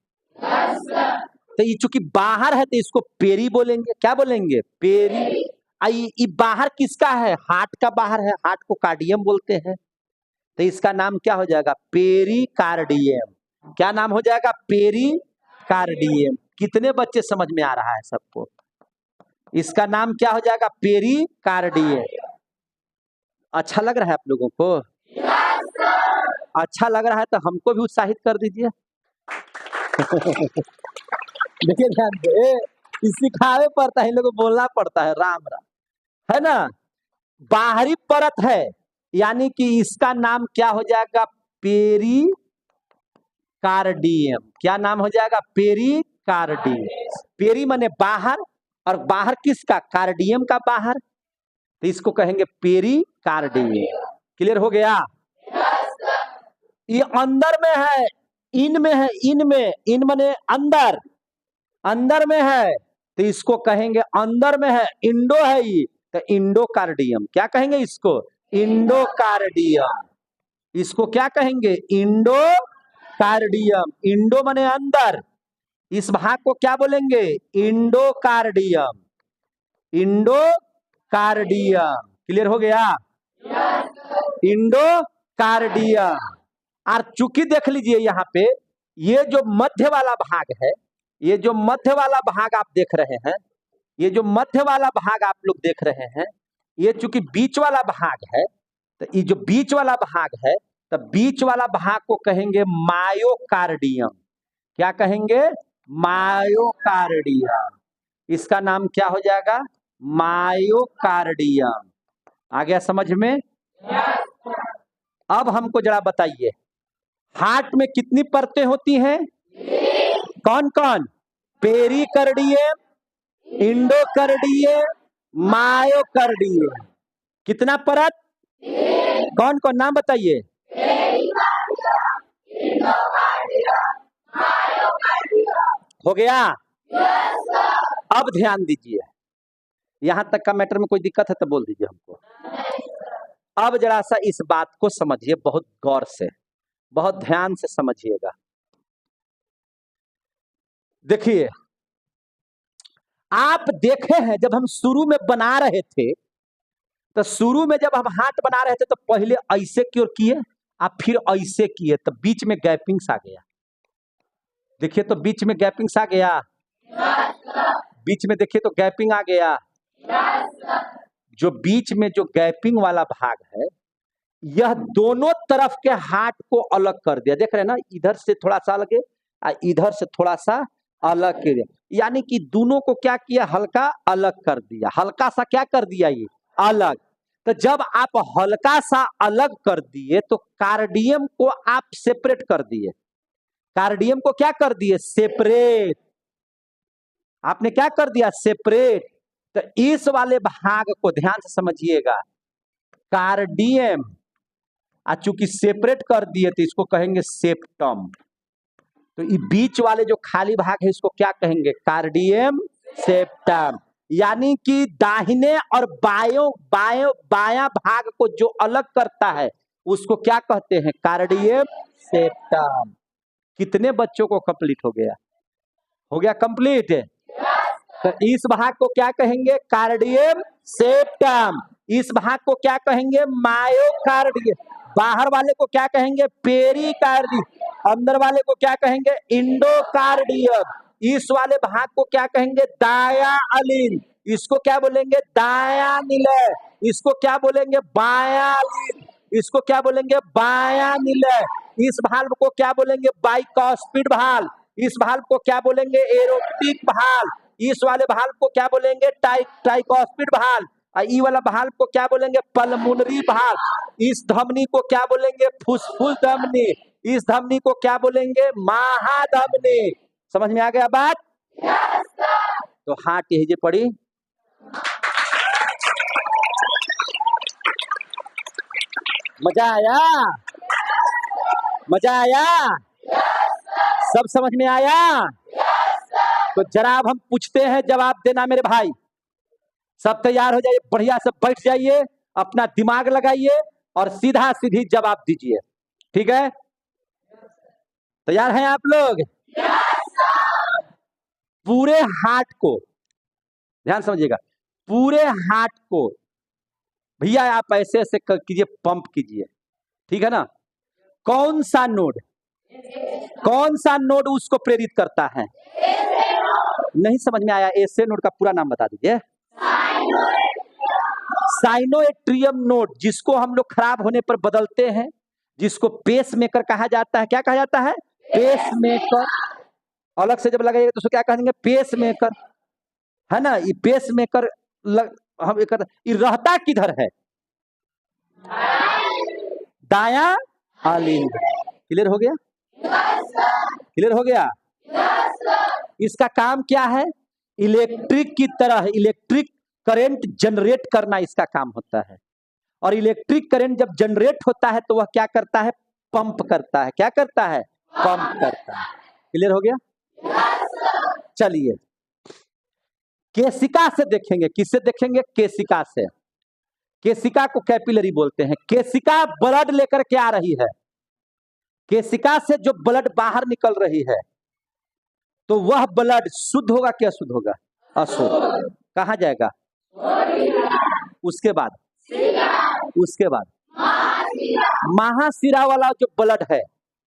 तो ये चूंकि बाहर है तो इसको पेरी बोलेंगे। क्या बोलेंगे? पेरी। ये बाहर किसका है? हार्ट का बाहर है, हार्ट को कार्डियम बोलते हैं, तो इसका नाम क्या हो जाएगा? पेरीकार्डियम। क्या नाम हो जाएगा? पेरीकार्डियम। कितने बच्चे समझ में आ रहा है सबको? इसका नाम क्या हो जाएगा? पेरीकार्डियम। अच्छा लग रहा है आप लोगों को? अच्छा लग रहा है तो हमको भी उत्साहित कर दीजिए। देखिए ध्यान से, सिखावे पड़ता है, इन लोगों को बोलना पड़ता है। राम राम, है ना? बाहरी परत है, यानी कि इसका नाम क्या हो जाएगा? पेरीकार्डियम। क्या नाम हो जाएगा? पेरीकार्डियम। पेरी माने बाहर, और बाहर किसका? कार्डियम का बाहर, तो इसको कहेंगे पेरीकार्डियम। क्लियर हो गया? ये अंदर में है, इन में है, इन माने अंदर, अंदर में है, तो इसको कहेंगे अंदर में है, इंडो है ये, तो इंडोकार्डियम। क्या कहेंगे इसको? इंडोकार्डियम। इसको क्या कहेंगे? इंडोकार्डियम। इंडो माने अंदर, इस भाग को क्या बोलेंगे? इंडोकार्डियम। इंडोकार्डियम। क्लियर हो गया? इंडोकार्डियम। और चूंकि देख लीजिए यहाँ पे, ये जो मध्य वाला भाग है, ये जो मध्य वाला भाग आप देख रहे हैं, ये जो मध्य वाला भाग आप लोग देख रहे हैं, ये चूंकि बीच वाला भाग है, तो ये जो बीच वाला भाग है, तो बीच वाला भाग को कहेंगे मायोकार्डियम। क्या कहेंगे? मायोकार्डियम। इसका नाम क्या हो जाएगा? मायोकार्डियम। आ गया समझ में? अब हमको जरा बताइए, हार्ट में कितनी परतें होती हैं? कौन कौन? Pericardium, endocardium, myocardium. कितना परत? कौन कौन नाम बताइए? हो गया? अब ध्यान दीजिए, यहां तक का मैटर में कोई दिक्कत है तो बोल दीजिए हमको। अब जरा सा इस बात को समझिए, बहुत गौर से, बहुत ध्यान से समझिएगा। देखिए, आप देखे हैं जब हम शुरू में बना रहे थे, तो शुरू में जब हम हाथ बना रहे थे तो पहले ऐसे की ओर किए, आप फिर ऐसे किए, तो बीच में गैपिंग्स आ गया। देखिए तो बीच में गैपिंग्स आ गया, बीच में देखिए तो गैपिंग आ गया। जो बीच में जो गैपिंग वाला भाग है, यह दोनों तरफ के हाथ को अलग कर दिया। देख रहे हैं ना, इधर से थोड़ा सा अलग है, इधर से थोड़ा सा अलग कर दिया, यानी कि दोनों को क्या किया? हल्का अलग कर दिया। हल्का सा क्या कर दिया? ये अलग। तो जब आप हल्का सा अलग कर दिए तो कार्डियम को आप सेपरेट कर दिए। कार्डियम को क्या कर दिए? सेपरेट। आपने क्या कर दिया? सेपरेट। तो इस वाले भाग को ध्यान से समझिएगा, कार्डियम चूंकि सेपरेट कर दिए तो इसको कहेंगे सेप्टम। तो ये बीच वाले जो खाली भाग है इसको क्या कहेंगे? Cardium septum. यानी कि दाहिने और बायां भाग को जो अलग करता है उसको क्या कहते हैं? Cardium septum. कितने बच्चों को कंप्लीट हो गया? हो गया कंप्लीट? तो इस भाग को क्या कहेंगे? Cardium septum. इस भाग को क्या कहेंगे? मायोकार्डियम। बाहर वाले को क्या कहेंगे? पेरिकार्डियम। अंदर वाले को क्या कहेंगे? इंडोकार्डियम। इस वाले भाग को क्या कहेंगे? डायालिन। इसको क्या बोलेंगे? डायानिलय। इसको क्या बोलेंगे? बायालिन। इसको क्या बोलेंगे? बायानिलय। इस भाल्व को क्या बोलेंगे? बाइकॉस्पिड भाल्व। इस भाल्व को क्या बोलेंगे? एरोप्टिक भाल्व। इस वाले भाल्व को क्या बोलेंगे? Tricuspid valve. ई वाला भाल्व को क्या बोलेंगे? Pulmonary valve. इस धमनी को क्या बोलेंगे? फुसफुस धमनी। इस धमनी को क्या बोलेंगे? महाधमनी। समझ में आ गया बात? तो हाथ यही पड़ी। मजा आया? मजा आया? सब समझ में आया? तो जरा अब हम पूछते हैं, जवाब देना मेरे भाई। सब तैयार हो जाइए, बढ़िया से बैठ जाइए, अपना दिमाग लगाइए और सीधा सीधी जवाब दीजिए। ठीक है? तैयार हैं आप लोग? पूरे हार्ट को ध्यान समझिएगा, पूरे हार्ट को भैया आप ऐसे ऐसे कीजिए, पंप कीजिए। ठीक है ना? कौन सा नोड, कौन सा नोड उसको प्रेरित करता है? नहीं समझ में आया? एसे नोड का पूरा नाम बता दीजिए। साइनोएट्रियम नोड, जिसको हम लोग खराब होने पर बदलते हैं, जिसको पेस मेकर कहा जाता है। क्या कहा जाता है? Pacemaker. अलग से जब लगाइएगा तो उसको क्या कहेंगे? पेस मेकर, है ना? ये पेस मेकर हम ये रहता किधर है? दाया आलिंद। क्लियर हो गया? क्लियर हो गया? इसका काम क्या है? इलेक्ट्रिक की तरह इलेक्ट्रिक करंट जनरेट करना इसका काम होता है। और इलेक्ट्रिक करंट जब जनरेट होता है तो वह क्या करता है? पंप करता है। क्या करता है? पंप करता है। क्लियर हो गया? चलिए केशिका से देखेंगे। किससे देखेंगे? केशिका से। केशिका को कैपिलरी बोलते हैं। केशिका ब्लड लेकर के आ रही है। केशिका से जो ब्लड बाहर निकल रही है तो वह ब्लड शुद्ध होगा कि अशुद्ध होगा? अशुद्ध। कहाँ जाएगा? उसके बाद महाशिरा वाला जो ब्लड है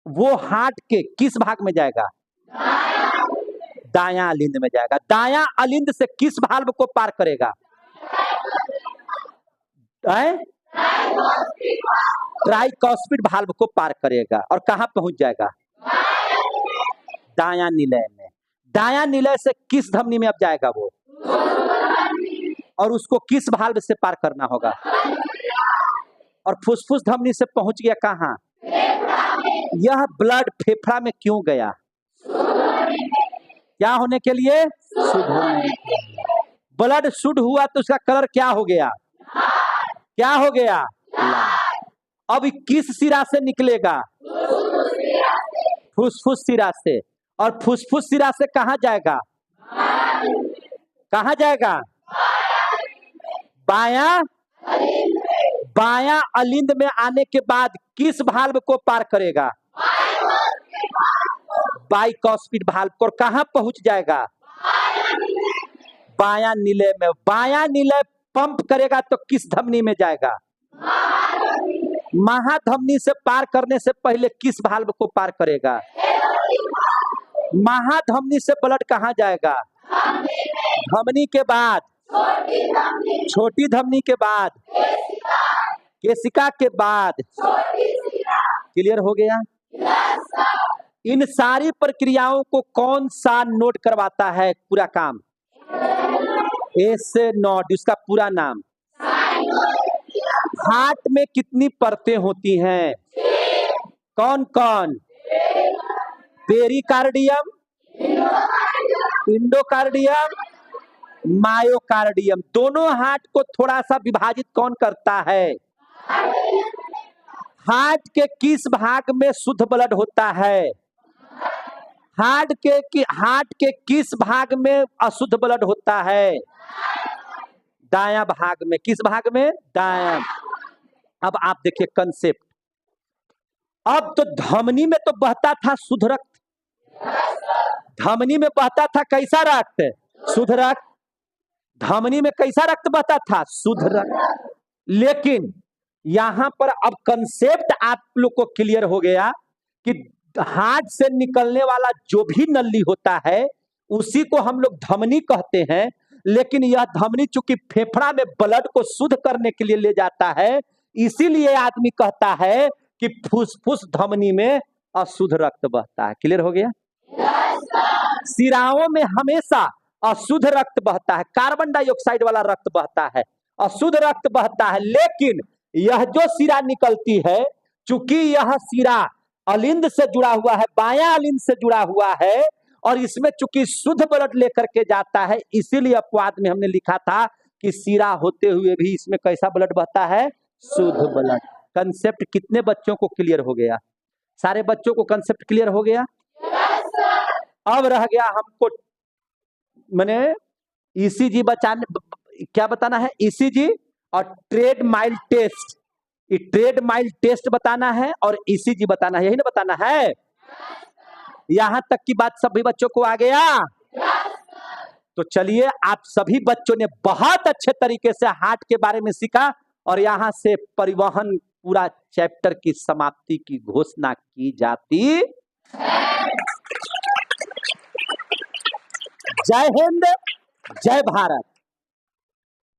वो हार्ट के किस भाग में जाएगा? दायां अलिंद में जाएगा। दायां अलिंद से किस भाल्व को पार करेगा? ट्राइकॉस्पिड भाल्व को पार करेगा। और कहां पहुंच जाएगा? दायां निलय में। दायां निलय से किस धमनी में अब जाएगा वो? और उसको किस भाल्व से पार करना होगा? और फुसफुस धमनी से पहुंच गया कहां? यह ब्लड फेफड़ा में क्यों गया? क्या होने के लिए? शुद्ध होने के लिए। ब्लड शुद्ध हुआ तो उसका कलर क्या हो गया? क्या हो गया? लाल। अब किस सिरा से निकलेगा? फुसफुस सिरा से। और फुसफुस सिरा से कहाँ जाएगा? कहाँ जाएगा? बायां बायां अलिंद में आने के बाद किस भाल्व को पार करेगा? बाइकॉस्पिड भाल्व को। कहां पहुंच जाएगा? बायां निलय में। बायां निलय पंप करेगा तो किस धमनी में जाएगा? महाधमनी से पार करने से पहले किस भाल्व को पार करेगा? महाधमनी से ब्लड कहां जाएगा? धमनी के बाद छोटी धमनी के बाद केशिका के बाद। क्लियर हो गया? इन सारी प्रक्रियाओं को कौन सा नोट करवाता है पूरा काम? एस नोट, इसका पूरा नाम। हार्ट में कितनी परतें होती हैं? कौन कौन? Pericardium, endocardium, myocardium. दोनों हार्ट को थोड़ा सा विभाजित कौन करता है? हार्ट के किस भाग में शुद्ध ब्लड होता है? हार्ट के किस भाग में अशुद्ध ब्लड होता है? दायां भाग में। किस भाग में? दायां। अब आप देखिए कंसेप्ट। अब तो धमनी में तो बहता था शुद्ध रक्त। धमनी में बहता था कैसा रक्त? शुद्ध रक्त। धमनी में कैसा रक्त बहता था? शुद्ध रक्त। लेकिन यहां पर अब कंसेप्ट आप लोग को क्लियर हो गया कि हार्ट से निकलने वाला जो भी नली होता है उसी को हम लोग धमनी कहते हैं। लेकिन यह धमनी चूंकि फेफड़ा में ब्लड को शुद्ध करने के लिए ले जाता है, इसीलिए आदमी कहता है कि फुसफुस धमनी में अशुद्ध रक्त बहता है। क्लियर हो गया? सिराओं में हमेशा अशुद्ध रक्त बहता है, कार्बन डाइऑक्साइड वाला रक्त बहता है, अशुद्ध रक्त बहता है। लेकिन यह जो सिरा निकलती है, चूंकि यह सिरा अलिंद से जुड़ा हुआ है, बायां अलिंद से जुड़ा हुआ है, और इसमें चूंकि शुद्ध ब्लड लेकर के जाता है, इसीलिए अपवाद में हमने लिखा था कि सिरा होते हुए भी इसमें कैसा ब्लड बहता है? शुद्ध ब्लड। कंसेप्ट कितने बच्चों को क्लियर हो गया? सारे बच्चों को कंसेप्ट क्लियर हो गया? अब रह गया हमको मैंने ईसीजी क्या बताना है? ईसीजी और treadmill test. Treadmill test बताना है और ईसीजी बताना है, यही ना बताना है? यहां तक की बात सभी बच्चों को आ गया? तो चलिए, आप सभी बच्चों ने बहुत अच्छे तरीके से हार्ट के बारे में सीखा और यहां से परिवहन पूरा चैप्टर की समाप्ति की घोषणा की जाती। जय हिंद, जय भारत।